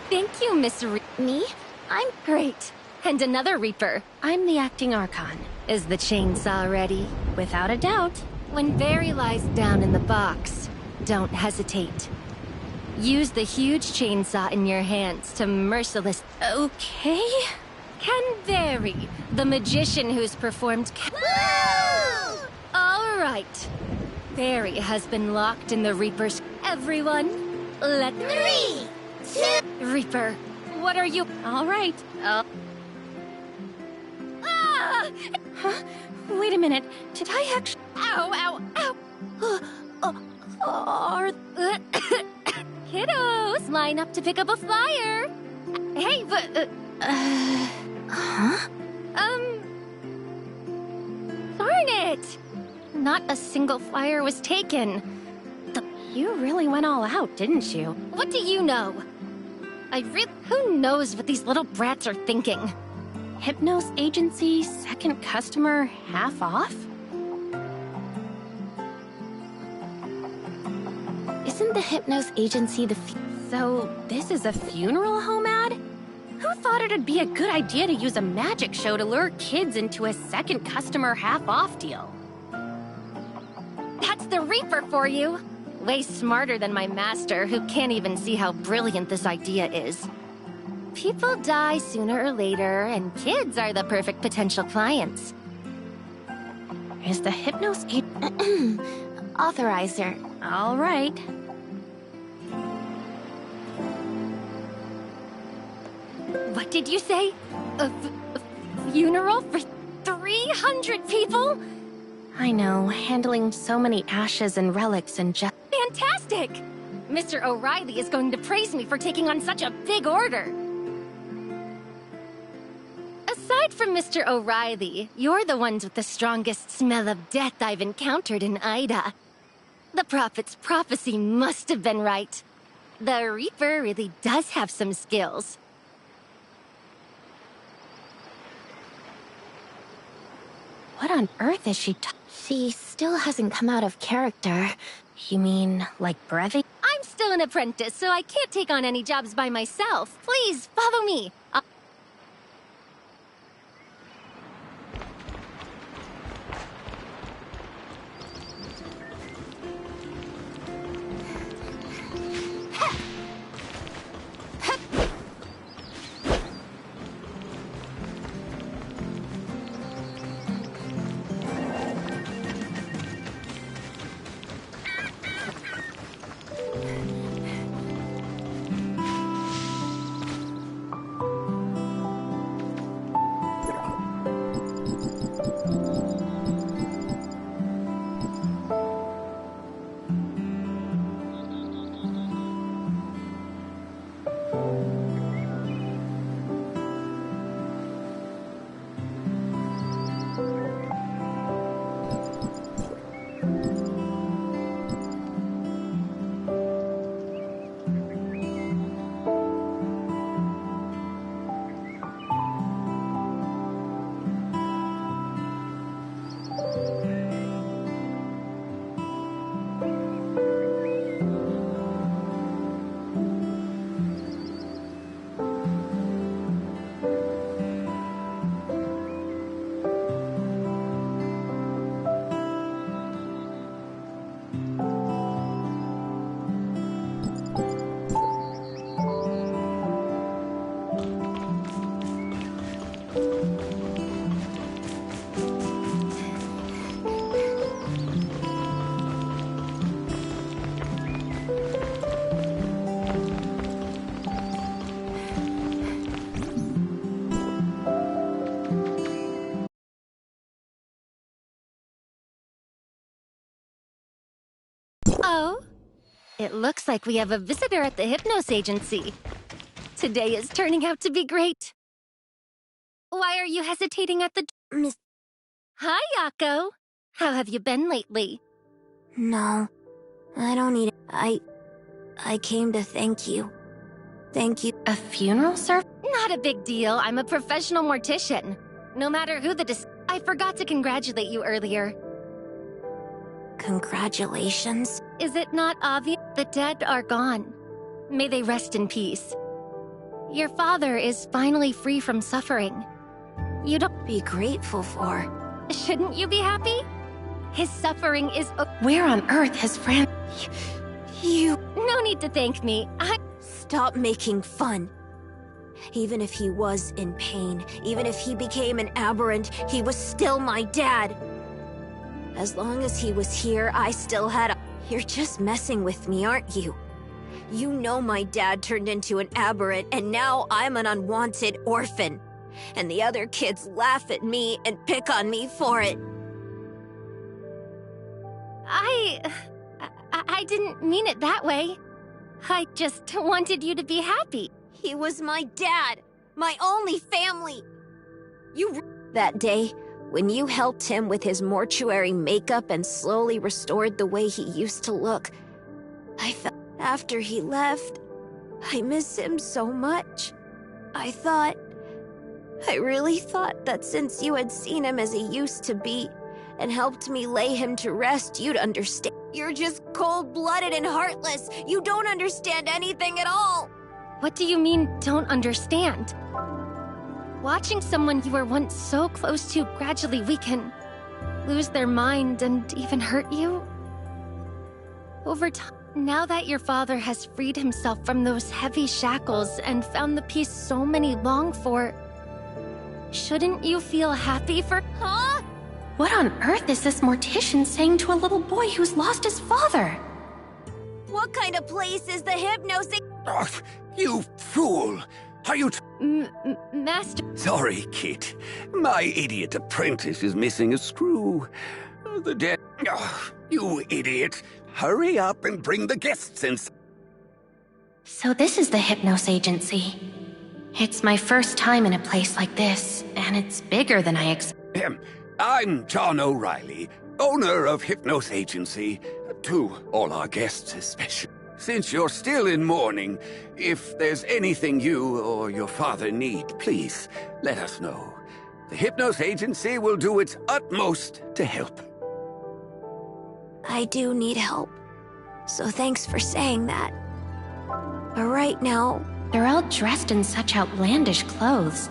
Speaker 9: Thank you, Miss
Speaker 2: Me?
Speaker 9: I'm great. And another Reaper.
Speaker 3: I'm the acting Archon.
Speaker 9: Is the chainsaw ready?
Speaker 3: Without a doubt.
Speaker 9: When Barry lies down in the box, don't hesitate. Use the huge chainsaw in your hands to merciless...
Speaker 3: Okay.
Speaker 9: Ken Barry, the magician who's performed... All right. Barry has been locked in the Reaper's... Everyone, let...
Speaker 10: 3, 2...
Speaker 9: Reaper, what are you...
Speaker 3: All right.
Speaker 9: Ah!
Speaker 3: Huh? Wait a minute. Did I actually...
Speaker 9: Ow, ow, ow! Kiddos, line up to pick up a flyer. Hey, but...
Speaker 3: Huh?
Speaker 9: Darn it! Not a single flyer was taken.
Speaker 3: You really went all out, didn't you?
Speaker 9: What do you know? Who knows what these little brats are thinking?
Speaker 3: Hypnos agency, second customer, half off?
Speaker 2: Isn't the Hypnos agency the...
Speaker 3: So, this is a funeral home ad? Who thought it'd be a good idea to use a magic show to lure kids into a second customer half-off deal?
Speaker 9: That's the Reaper for you! Way smarter than my master, who can't even see how brilliant this idea is. People die sooner or later, and kids are the perfect potential clients.
Speaker 3: Is the Hypnos
Speaker 2: authorizer?
Speaker 3: All right.
Speaker 9: What did you say? A funeral for 300 people?
Speaker 3: I know, handling so many ashes and relics and just...
Speaker 9: Fantastic! Mr. O'Reilly is going to praise me for taking on such a big order. Aside from Mr. O'Reilly, you're the ones with the strongest smell of death I've encountered in Ida. The prophet's prophecy must have been right. The Reaper really does have some skills.
Speaker 3: What on earth is she
Speaker 2: She still hasn't come out of character.
Speaker 3: You mean, like breathing?
Speaker 9: I'm still an apprentice, so I can't take on any jobs by myself. Please, follow me. It looks like we have a visitor at the Hypnos Agency. Today is turning out to be great. Why are you hesitating at the...
Speaker 10: Miss...
Speaker 9: Hi, Yako. How have you been lately?
Speaker 10: No, I don't need it. I came to thank you. Thank you.
Speaker 9: A funeral service? Not a big deal. I'm a professional mortician. No matter who the I forgot to congratulate you earlier.
Speaker 10: Congratulations.
Speaker 9: Is it not obvious? The dead are gone. May they rest in peace. Your father is finally free from suffering. You don't
Speaker 10: be grateful for.
Speaker 9: Shouldn't you be happy? His suffering is... Where on earth has Fran...
Speaker 10: You...
Speaker 9: No need to thank me.
Speaker 10: Stop making fun. Even if he was in pain, even if he became an aberrant, he was still my dad. As long as he was here, I still had a... You're just messing with me, aren't you? You know my dad turned into an aberrant, and now I'm an unwanted orphan. And the other kids laugh at me and pick on me for it.
Speaker 9: I didn't mean it that way. I just wanted you to be happy.
Speaker 10: He was my dad, my only family. That day, when you helped him with his mortuary makeup and slowly restored the way he used to look, I felt after he left, I miss him so much. I really thought that since you had seen him as he used to be and helped me lay him to rest, you'd understand. You're just cold-blooded and heartless. You don't understand anything at all.
Speaker 9: What do you mean, don't understand? Watching someone you were once so close to gradually weaken, lose their mind, and even hurt you? Over time, now that your father has freed himself from those heavy shackles and found the peace so many long for, shouldn't you feel happy for...
Speaker 10: Huh?
Speaker 3: What on earth is this mortician saying to a little boy who's lost his father?
Speaker 10: What kind of place is the Hypnos...
Speaker 14: Oh, you fool! Are you...
Speaker 9: Master...
Speaker 14: Sorry, kid. My idiot apprentice is missing a screw. The dead... Oh, you idiot! Hurry up and bring the guests in.
Speaker 3: So this is the Hypnos Agency. It's my first time in a place like this, and it's bigger than I expected.
Speaker 14: I'm John O'Reilly, owner of Hypnos Agency. To all our guests especially. Since you're still in mourning, if there's anything you or your father need, please let us know. The Hypnos Agency will do its utmost to help.
Speaker 10: I do need help, so thanks for saying that. But right now...
Speaker 3: They're all dressed in such outlandish clothes.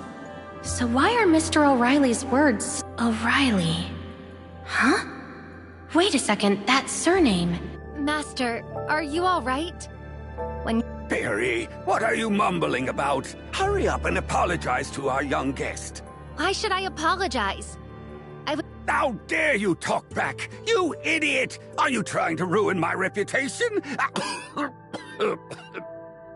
Speaker 3: So why are Mr. O'Reilly's words O'Reilly? Huh? Wait a second, that surname.
Speaker 9: Master, are you all right?
Speaker 14: Barry, what are you mumbling about? Hurry up and apologize to our young guest.
Speaker 9: Why should I apologize?
Speaker 14: How dare you talk back, you idiot! Are you trying to ruin my reputation?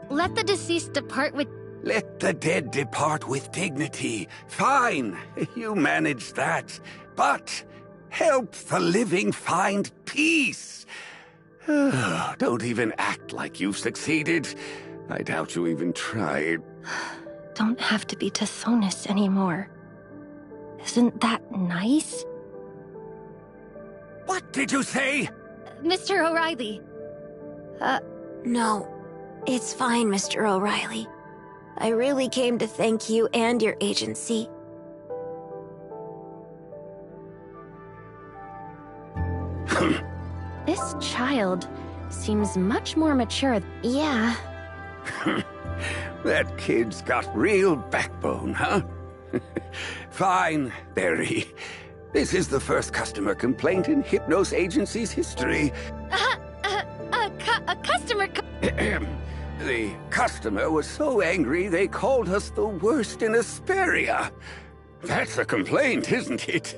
Speaker 9: Let the deceased depart with...
Speaker 14: Let the dead depart with dignity. Fine, you manage that. But help the living find peace. Don't even act like you've succeeded. I doubt you even tried.
Speaker 3: Don't have to be Tithonus anymore. Isn't that nice?
Speaker 14: What did you say?
Speaker 9: Mr. O'Reilly.
Speaker 10: No. It's fine, Mr. O'Reilly. I really came to thank you and your agency.
Speaker 3: This child seems much more mature.
Speaker 10: Yeah.
Speaker 14: That kid's got real backbone, huh? Fine, Barry. This is the first customer complaint in Hypnos Agency's history.
Speaker 9: A customer...
Speaker 14: The customer was so angry they called us the worst in Asperia. That's a complaint, isn't it?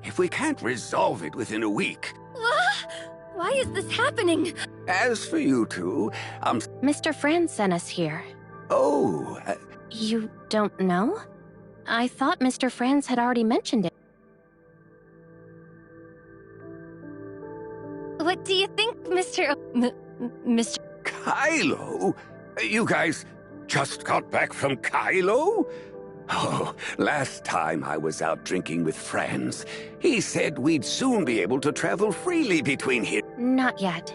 Speaker 14: If we can't resolve it within a week...
Speaker 9: Why is this happening?
Speaker 14: As for you two,
Speaker 3: Mr. Franz sent us here.
Speaker 14: Oh...
Speaker 3: You don't know? I thought Mr. Franz had already mentioned it.
Speaker 9: What do you think, Mr.
Speaker 3: Mr.
Speaker 14: Kylo? You guys just got back from Kylo? Oh, last time I was out drinking with friends, he said we'd soon be able to travel freely between here.
Speaker 3: Not yet.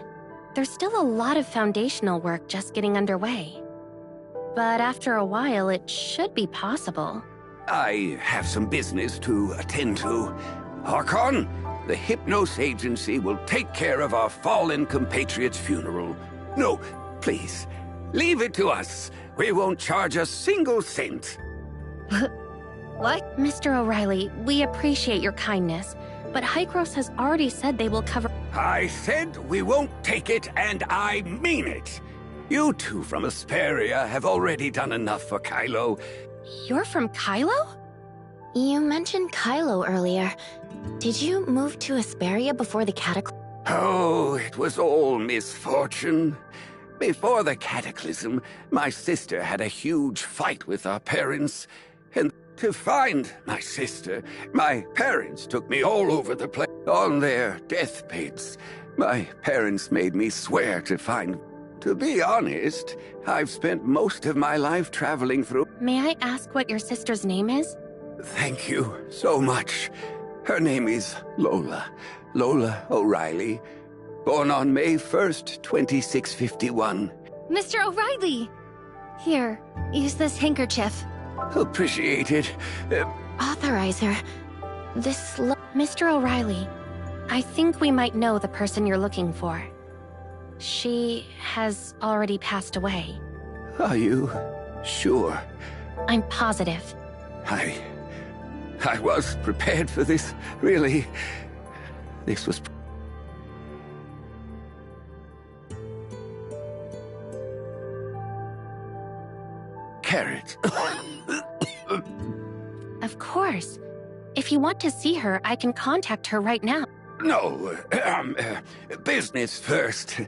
Speaker 3: There's still a lot of foundational work just getting underway. But after a while, it should be possible.
Speaker 14: I have some business to attend to. Archon, the Hypnos Agency will take care of our fallen compatriot's funeral. No, please, leave it to us. We won't charge a single cent.
Speaker 3: What? Mr. O'Reilly, we appreciate your kindness, but Hykros has already said they will cover—
Speaker 14: I said we won't take it, and I mean it. You two from Asperia have already done enough for Kylo.
Speaker 3: You're from Kylo?
Speaker 10: You mentioned Kylo earlier. Did you move to Asperia before the Cataclysm?
Speaker 14: Oh, it was all misfortune. Before the Cataclysm, my sister had a huge fight with our parents. And to find my sister, my parents took me all over the place. On their deathbeds, my parents made me swear to find— To be honest, I've spent most of my life traveling through—
Speaker 3: May I ask what your sister's name is?
Speaker 14: Thank you so much. Her name is Lola. Lola O'Reilly. Born on May 1st, 2651.
Speaker 9: Mr. O'Reilly! Here, use this handkerchief.
Speaker 14: Appreciate it.
Speaker 10: Authorizer.
Speaker 3: Mr. O'Reilly, I think we might know the person you're looking for. She has already passed away.
Speaker 14: Are you sure?
Speaker 3: I'm positive.
Speaker 14: I was prepared for this, really. This was— Carrot.
Speaker 3: Of course. If you want to see her, I can contact her right now.
Speaker 14: No, business first.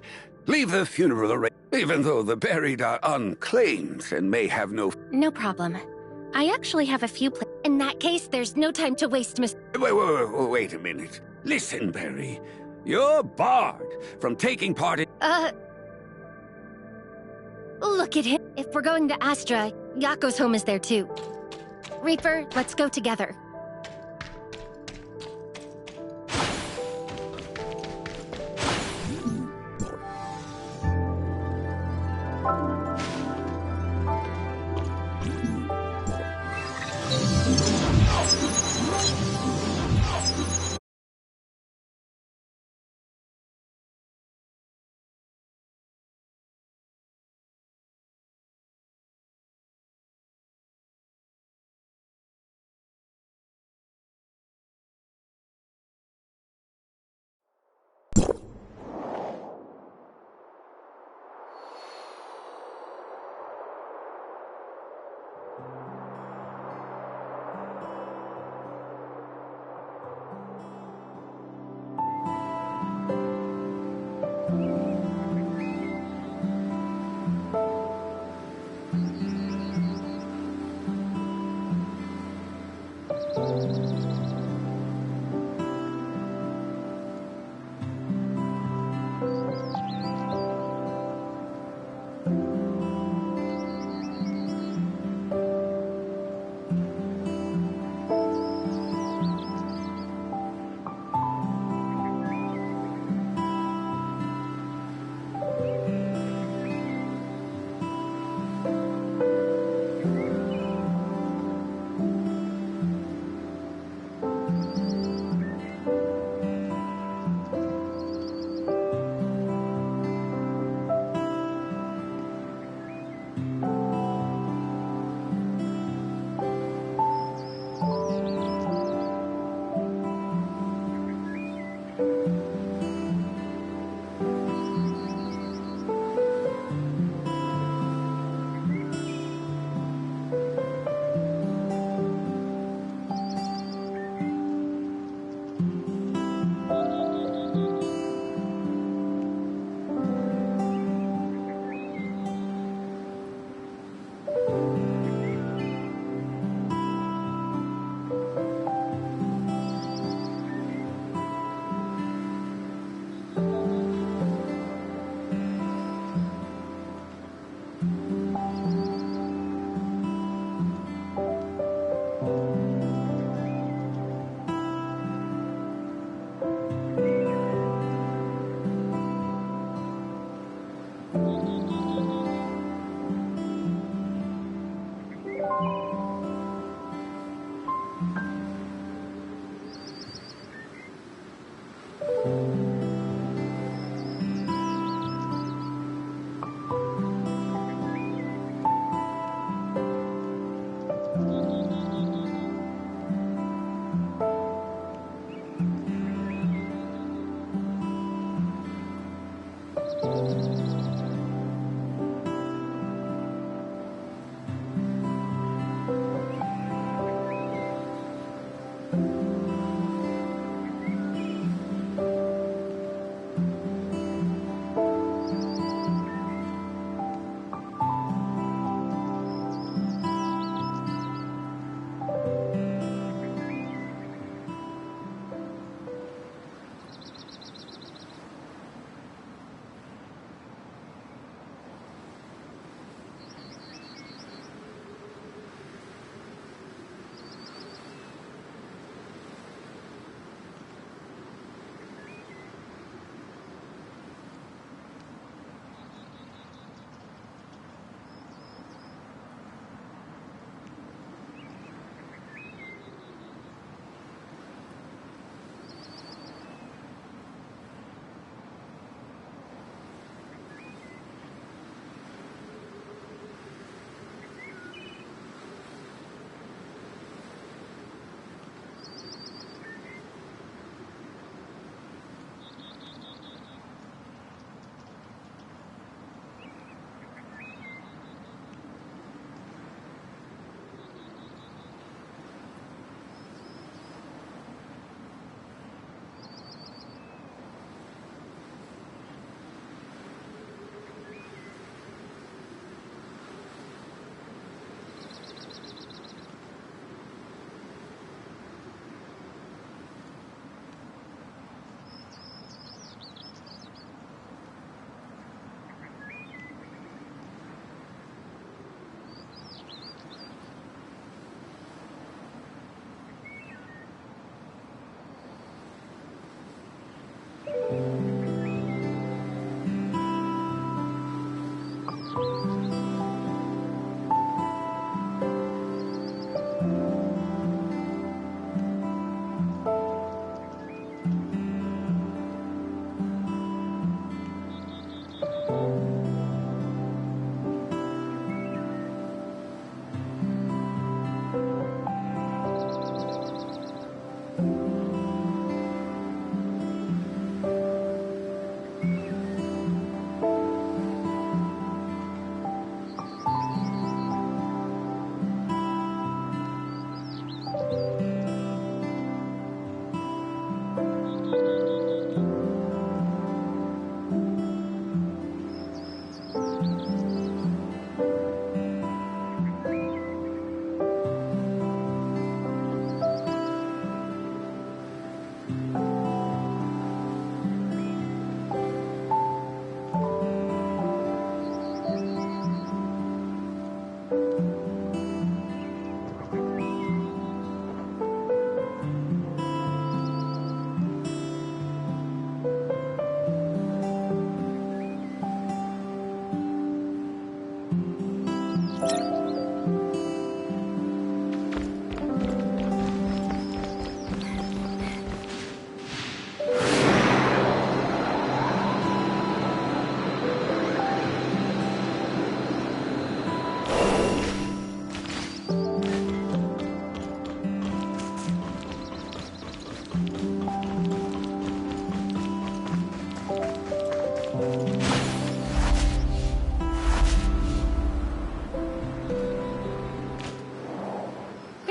Speaker 14: Leave the funeral even though the buried are unclaimed and may have no—
Speaker 3: No problem. I actually have a few
Speaker 9: In that case, there's no time to waste, Miss—
Speaker 14: Wait a minute. Listen, Barry. You're barred from taking part in—
Speaker 9: Look at him. If we're going to Astra, Yako's home is there too. Reaper, let's go together.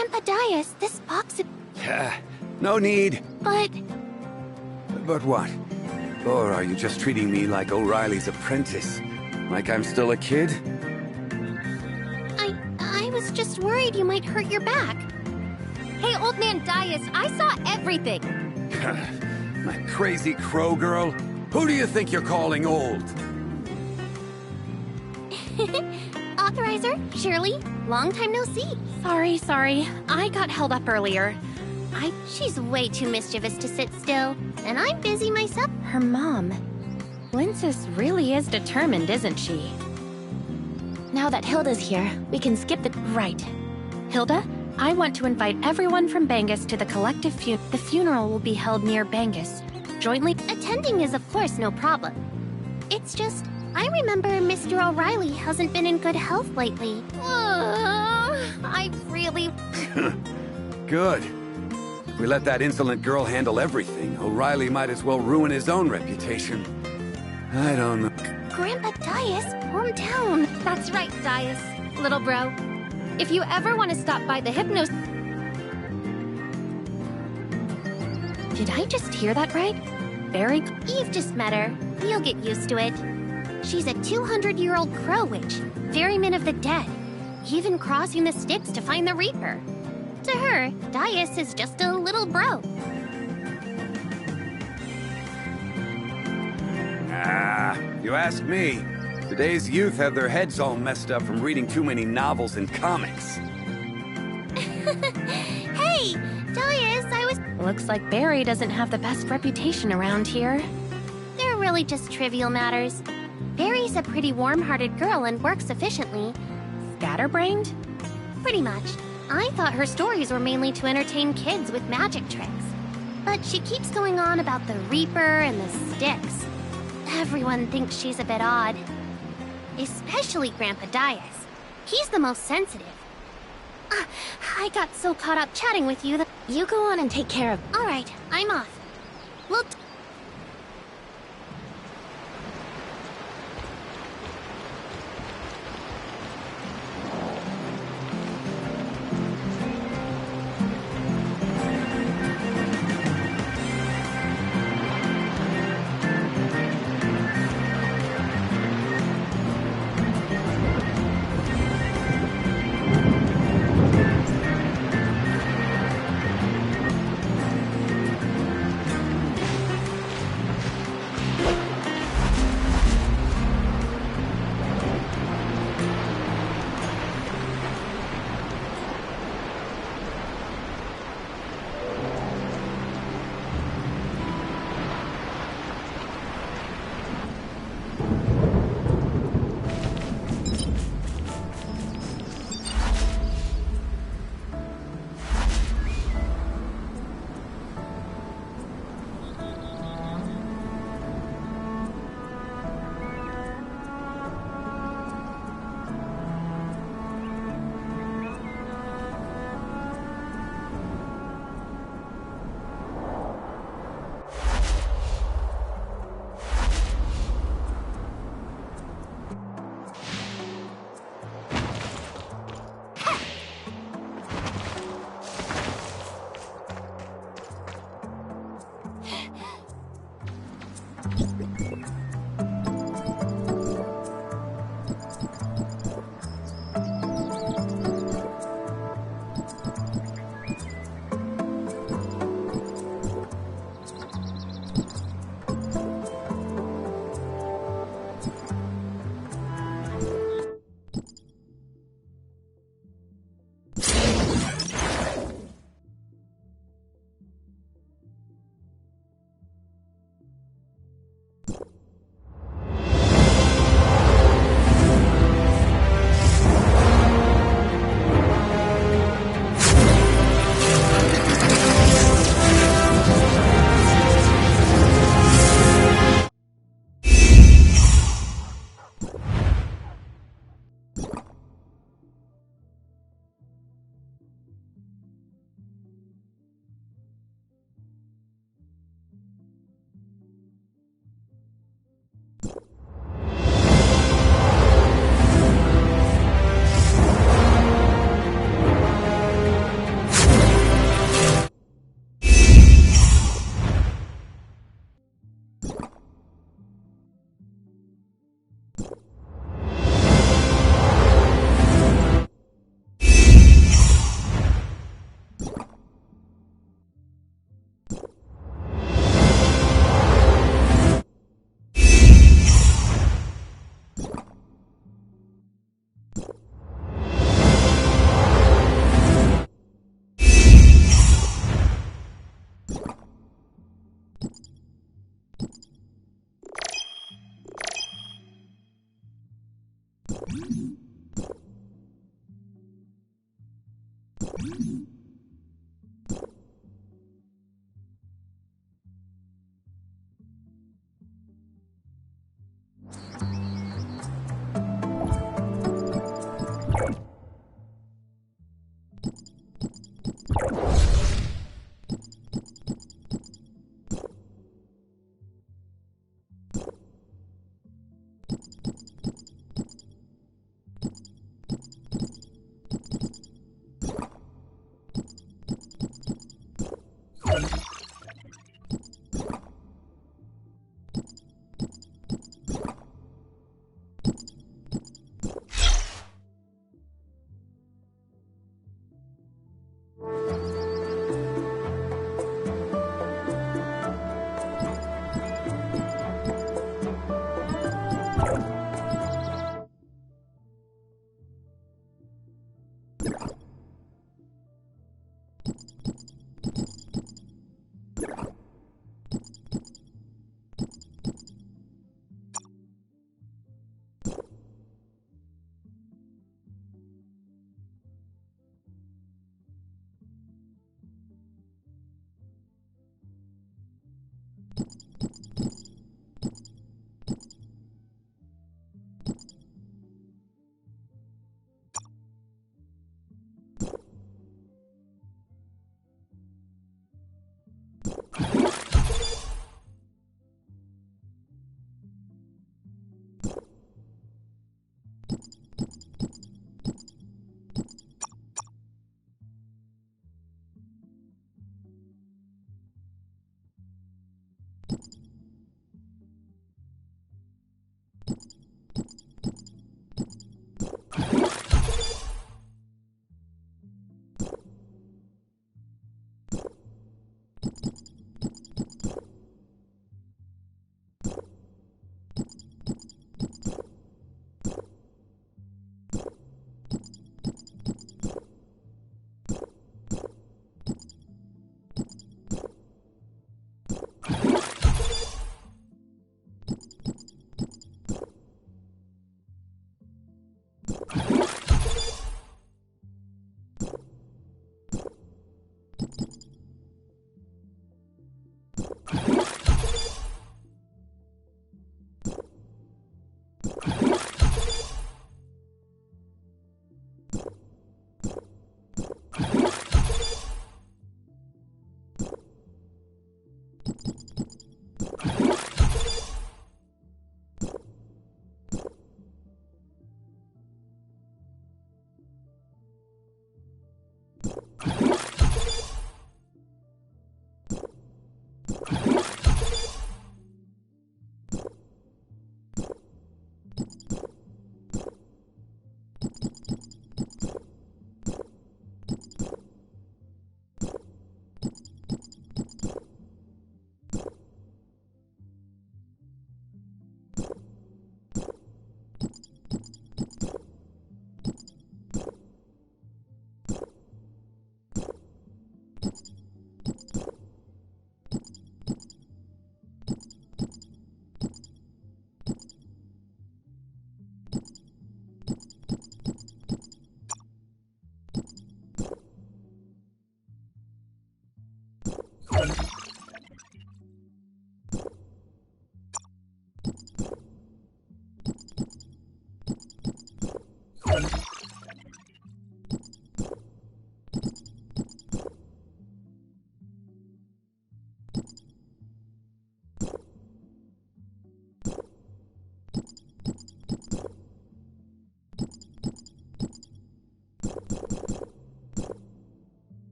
Speaker 13: Grandpa Dias, this box...
Speaker 14: No need.
Speaker 13: But...
Speaker 14: But what? Or are you just treating me like O'Reilly's apprentice? Like I'm still a kid?
Speaker 9: I was just worried you might hurt your back. Hey, old man Dias, I saw everything.
Speaker 14: My crazy crow girl? Who do you think you're calling old?
Speaker 9: Authorizer, Shirley, long time no see.
Speaker 3: Sorry. I got held up earlier.
Speaker 9: She's way too mischievous to sit still, and I'm busy myself.
Speaker 3: Her mom. Linces really is determined, isn't she?
Speaker 10: Now that Hilda's here, we can skip the...
Speaker 3: Right. Hilda, I want to invite everyone from Bangus to the collective The funeral will be held near Bangus. Jointly...
Speaker 9: Attending is of course no problem. It's just, I remember Mr. O'Reilly hasn't been in good health lately. I really...
Speaker 14: Good. If we let that insolent girl handle everything, O'Reilly might as well ruin his own reputation. I don't know.
Speaker 9: Grandpa Dias, calm down.
Speaker 3: That's right, Dias, little bro. If you ever want to stop by the Hypnos... Did I just hear that right?
Speaker 9: You've just met her. You'll get used to it. She's a 200-year-old crow witch, ferryman of the dead, even crossing the Styx to find the Reaper. To her, Dias is just a little bro.
Speaker 14: You ask me. Today's youth have their heads all messed up from reading too many novels and comics.
Speaker 9: Hey, Dias, I was...
Speaker 3: Looks like Barry doesn't have the best reputation around here.
Speaker 9: They're really just trivial matters. Barry's a pretty warm-hearted girl and works efficiently.
Speaker 3: Scatterbrained?
Speaker 9: Pretty much. I thought her stories were mainly to entertain kids with magic tricks. But she keeps going on about the Reaper and the Styx. Everyone thinks she's a bit odd. Especially Grandpa Dias. He's the most sensitive. I got so caught up chatting with you that...
Speaker 10: You go on and take care of...
Speaker 9: All right, I'm off. We'll...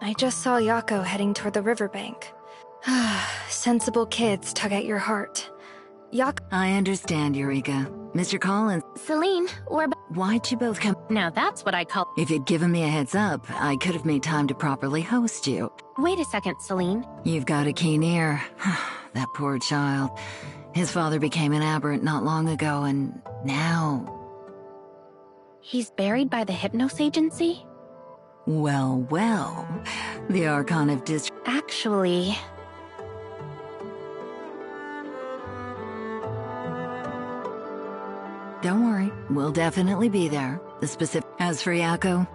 Speaker 15: I just saw Yako heading toward the riverbank. Sensible kids tug at your heart.
Speaker 16: I understand, Eureka. Mr. Collins.
Speaker 9: Celine,
Speaker 16: Why'd you both come?
Speaker 3: Now that's what I call—
Speaker 16: If you'd given me a heads up, I could have made time to properly host you.
Speaker 3: Wait a second, Celine.
Speaker 16: You've got a keen ear. That poor child. His father became an aberrant not long ago, and now...
Speaker 3: He's buried by the Hypnos Agency?
Speaker 16: Well, well. The Archon of
Speaker 3: Actually...
Speaker 16: Don't worry, we'll definitely be there. The specific... As for Yako...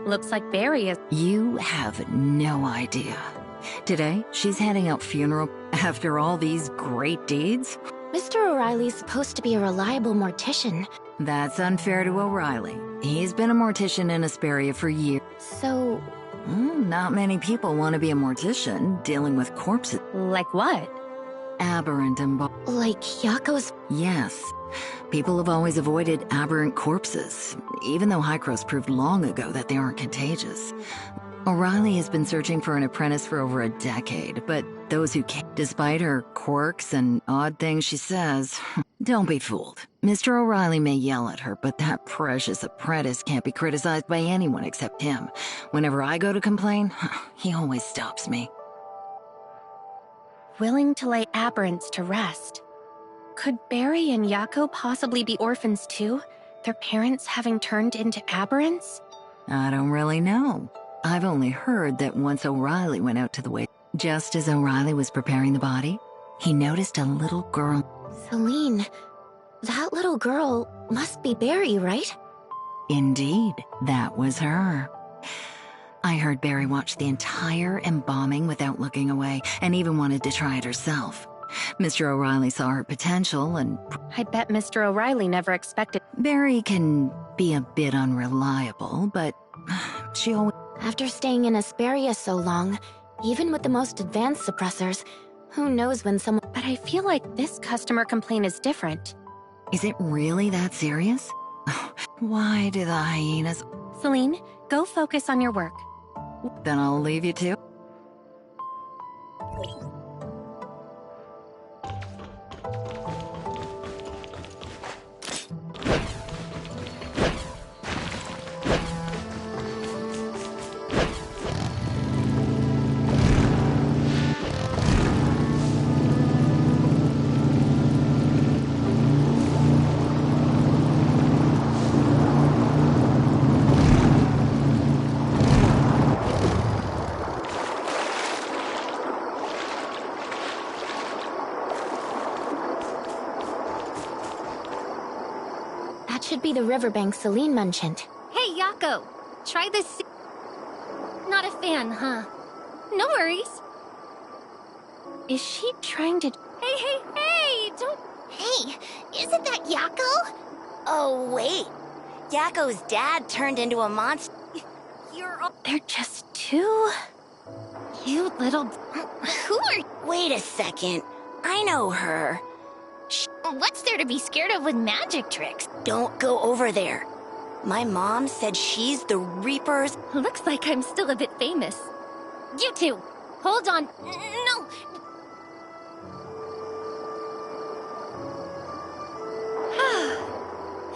Speaker 3: Looks like Barry is...
Speaker 16: You have no idea. Today, she's handing out funeral after all these great deeds.
Speaker 9: Mr. O'Reilly's supposed to be a reliable mortician.
Speaker 16: That's unfair to O'Reilly. He's been a mortician in Asperia for years.
Speaker 9: So...
Speaker 16: Not many people want to be a mortician dealing with corpses.
Speaker 3: Like what?
Speaker 16: Aberrant and...
Speaker 9: Like Yako's...
Speaker 16: Yes. People have always avoided aberrant corpses, even though Hycros proved long ago that they aren't contagious. O'Reilly has been searching for an apprentice for over a decade, but those who can't, despite her quirks and odd things she says, don't be fooled. Mr. O'Reilly may yell at her, but that precious apprentice can't be criticized by anyone except him. Whenever I go to complain, he always stops me.
Speaker 3: Willing to lay aberrants to rest. Could Barry and Yako possibly be orphans too? Their parents having turned into aberrants?
Speaker 16: I don't really know. I've only heard that once O'Reilly went out to the way, just as O'Reilly was preparing the body, he noticed a little girl.
Speaker 9: Celine, that little girl must be Barry, right?
Speaker 16: Indeed, that was her. I heard Barry watch the entire embalming without looking away, and even wanted to try it herself. Mr. O'Reilly saw her potential and...
Speaker 3: I bet Mr. O'Reilly never expected...
Speaker 16: Barry can be a bit unreliable, but she always...
Speaker 9: After staying in Asperia so long, even with the most advanced suppressors, who knows when someone...
Speaker 3: But I feel like this customer complaint is different.
Speaker 16: Is it really that serious? Why do the hyenas...
Speaker 3: Celine, go focus on your work.
Speaker 16: Then I'll leave you to...
Speaker 9: Should be the riverbank Celine mentioned.
Speaker 13: Hey, Yako! Try this. Not a fan, huh? No worries.
Speaker 3: Is she trying to...
Speaker 13: Hey, don't...
Speaker 17: Hey, isn't that Yako? Oh, wait. Yako's dad turned into a monster.
Speaker 3: They're just two... cute little...
Speaker 17: Who are... Wait a second. I know her.
Speaker 13: What's there to be scared of with magic tricks?
Speaker 17: Don't go over there. My mom said she's the Reaper's...
Speaker 13: Looks like I'm still a bit famous. You two, hold on. No!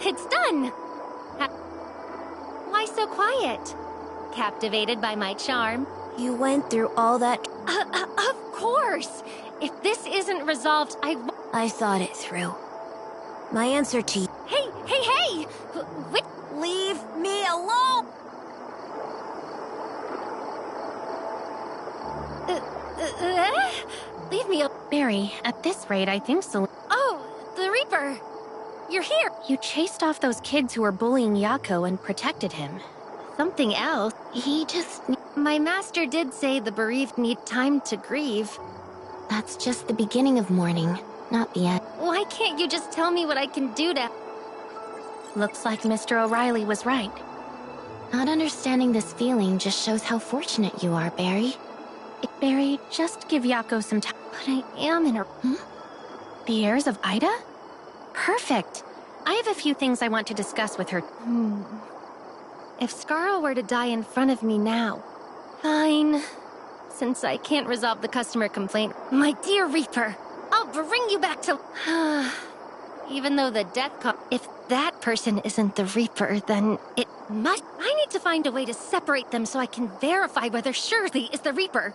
Speaker 13: It's done! Why so quiet? Captivated by my charm?
Speaker 17: You went through all that...
Speaker 13: Of course! If this isn't resolved,
Speaker 17: I thought it through. My answer to you...
Speaker 13: Hey! Wait.
Speaker 17: Leave me alone!
Speaker 13: Leave me alone.
Speaker 3: Barry, at this rate, I think so.
Speaker 13: Oh, the Reaper! You're here!
Speaker 3: You chased off those kids who were bullying Yako and protected him. Something else.
Speaker 9: He just...
Speaker 13: My master did say the bereaved need time to grieve.
Speaker 9: That's just the beginning of mourning, not the end.
Speaker 13: Why can't you just tell me what I can do to...
Speaker 3: Looks like Mr. O'Reilly was right.
Speaker 9: Not understanding this feeling just shows how fortunate you are, Barry.
Speaker 3: Barry, just give Yako some time. But I am in her... The heirs of Ida? Perfect. I have a few things I want to discuss with her.
Speaker 13: If Scarl were to die in front of me now,
Speaker 9: Fine. Since I can't resolve the customer complaint, my dear Reaper, I'll bring you back to... Even though the if that person isn't the Reaper, then it must... I need to find a way to separate them so I can verify whether Shirley is the Reaper.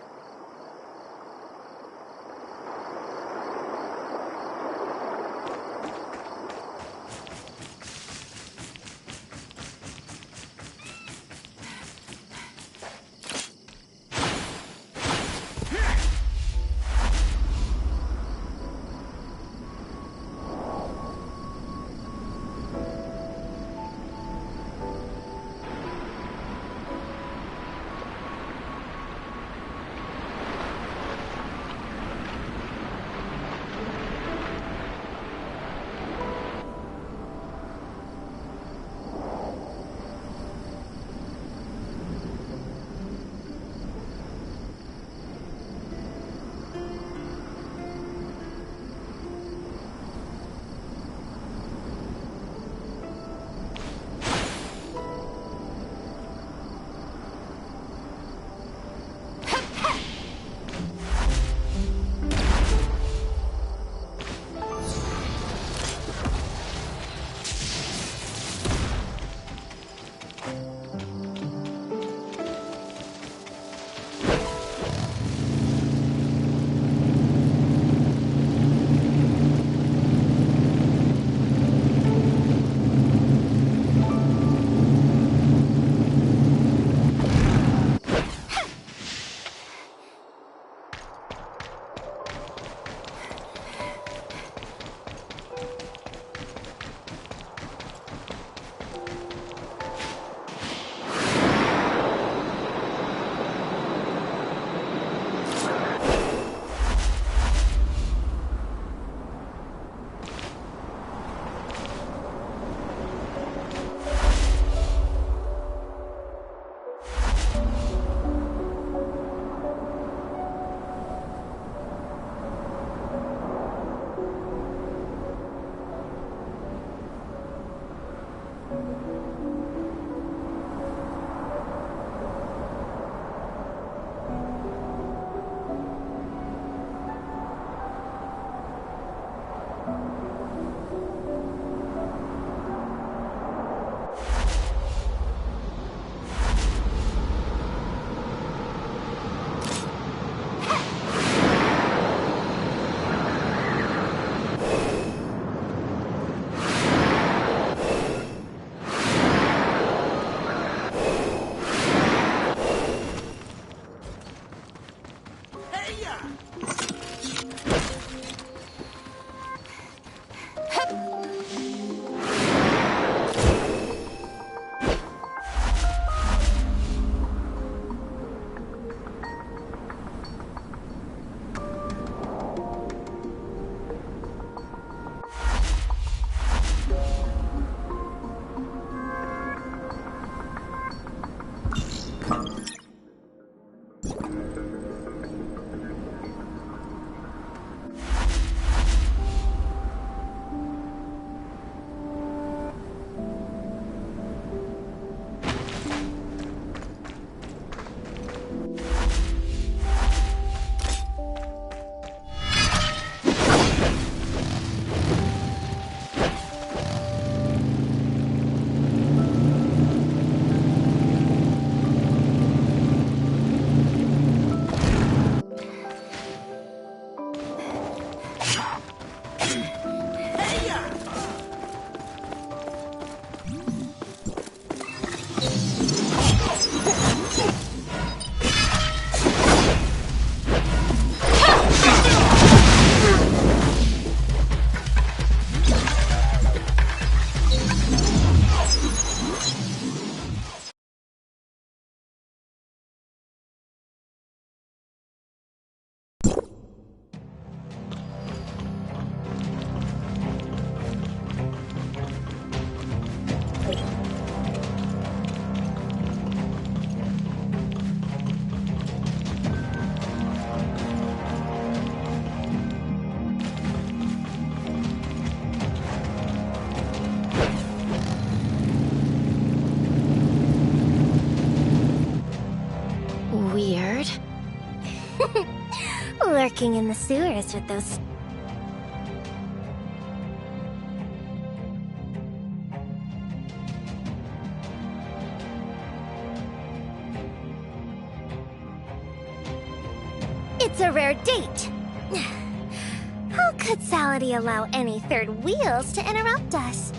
Speaker 13: lurking in the sewers with those... It's a rare date. How could Salady allow any third wheels to interrupt us?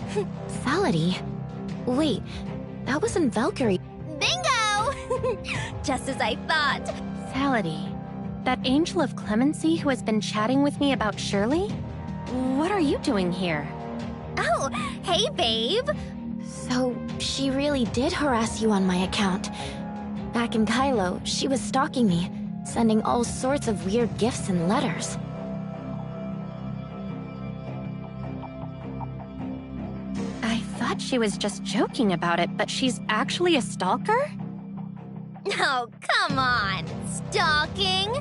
Speaker 3: Salady? Wait, that wasn't Valkyrie.
Speaker 13: Bingo! Just as I thought.
Speaker 3: Salady, that angel of clemency who has been chatting with me about Shirley? What are you doing here?
Speaker 13: Oh, hey, babe.
Speaker 3: So, she really did harass you on my account. Back in Kylo, she was stalking me, sending all sorts of weird gifts and letters. I thought she was just joking about it, but she's actually a stalker?
Speaker 13: Oh, come on. Stalking?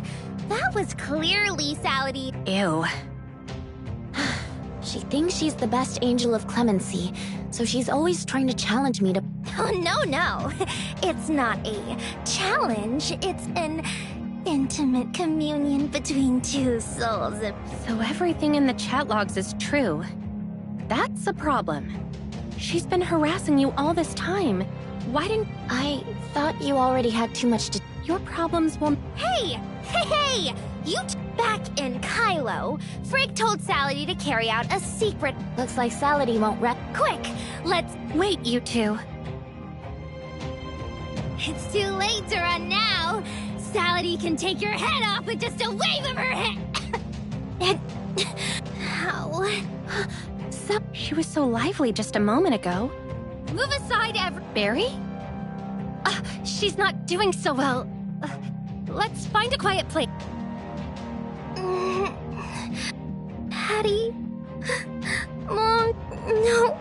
Speaker 13: That was clearly Salady.
Speaker 3: Ew. She thinks she's the best angel of clemency, so she's always trying to challenge me to...
Speaker 13: Oh, no. It's not a challenge. It's an intimate communion between two souls.
Speaker 3: So everything in the chat logs is true. That's a problem. She's been harassing you all this time. Why didn't... I thought you already had too much to... Your problems will...
Speaker 13: Hey! You back in Kylo, Frigg told Salady to carry out a secret...
Speaker 3: Looks like Salady won't
Speaker 13: Quick! Let's...
Speaker 3: Wait, you two.
Speaker 13: It's too late to run now. Salady can take your head off with just a wave of her hand. Ow.
Speaker 3: She was so lively just a moment ago.
Speaker 13: Move aside,
Speaker 3: Barry?
Speaker 13: She's not doing so well. Let's find a quiet place. Patty? Mom, no.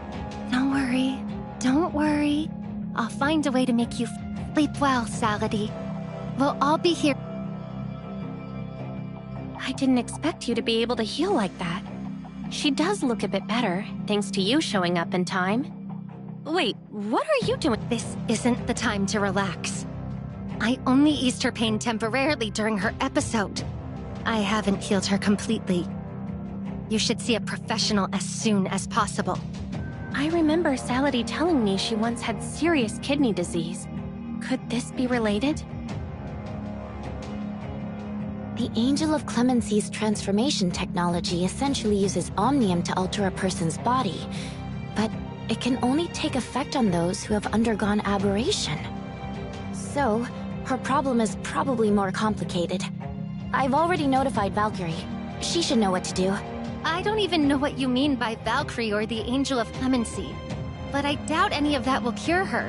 Speaker 3: Don't worry. I'll find a way to make you sleep well, Salady. We'll all be here. I didn't expect you to be able to heal like that. She does look a bit better, thanks to you showing up in time. Wait, what are you doing?
Speaker 18: This isn't the time to relax. I only eased her pain temporarily during her episode. I haven't healed her completely. You should see a professional as soon as possible.
Speaker 3: I remember Salady telling me she once had serious kidney disease. Could this be related? The Angel of Clemency's transformation technology essentially uses omnium to alter a person's body, but it can only take effect on those who have undergone aberration. So, her problem is probably more complicated. I've already notified Valkyrie. She should know what to do.
Speaker 18: I don't even know what you mean by Valkyrie or the Angel of Clemency, but I doubt any of that will cure her.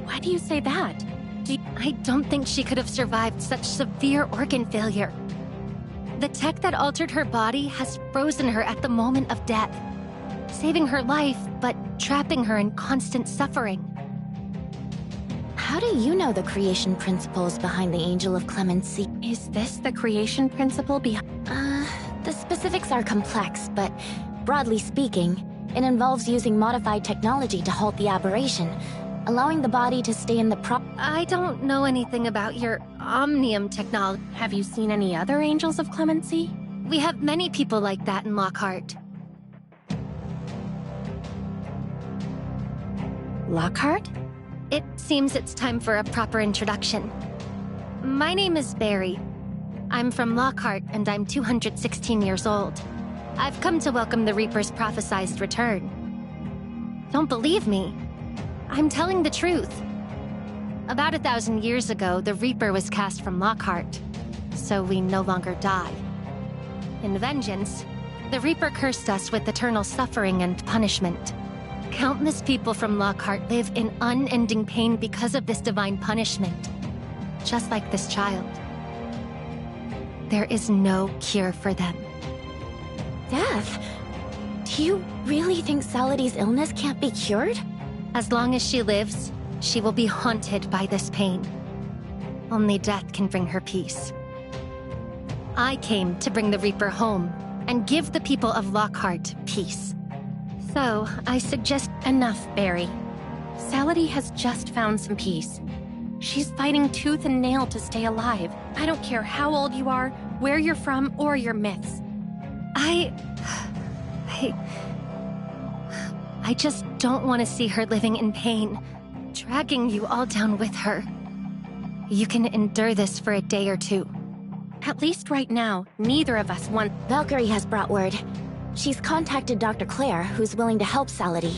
Speaker 3: Why do you say that?
Speaker 18: I don't think she could have survived such severe organ failure. The tech that altered her body has frozen her at the moment of death, saving her life, but trapping her in constant suffering.
Speaker 3: How do you know the creation principles behind the Angel of Clemency? Is this the creation principle behind... The specifics are complex, but broadly speaking, it involves using modified technology to halt the aberration, allowing the body to stay in the
Speaker 18: I don't know anything about your omnium technology.
Speaker 3: Have you seen any other Angels of Clemency?
Speaker 18: We have many people like that in Lockhart.
Speaker 3: Lockhart?
Speaker 18: It seems it's time for a proper introduction. My name is Barry. I'm from Lockhart, and I'm 216 years old. I've come to welcome the Reaper's prophesized return. Don't believe me? I'm telling the truth. About 1,000 years ago, the Reaper was cast from Lockhart, so we no longer die. In vengeance, the Reaper cursed us with eternal suffering and punishment. Countless people from Lockhart live in unending pain because of this divine punishment, just like this child. There is no cure for them.
Speaker 3: Death? Do you really think Salady's illness can't be cured?
Speaker 18: As long as she lives, she will be haunted by this pain. Only death can bring her peace. I came to bring the Reaper home and give the people of Lockhart peace. So, I suggest...
Speaker 3: Enough, Barry. Salady has just found some peace. She's fighting tooth and nail to stay alive. I don't care how old you are, where you're from or your myths. I just don't want to see her living in pain, dragging you all down with her. You can endure this for a day or two. At least right now, neither of us want—
Speaker 10: Valkyrie has brought word. She's contacted Dr. Claire, who's willing to help Saladin.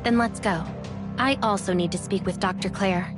Speaker 3: Then let's go. I also need to speak with Dr. Claire.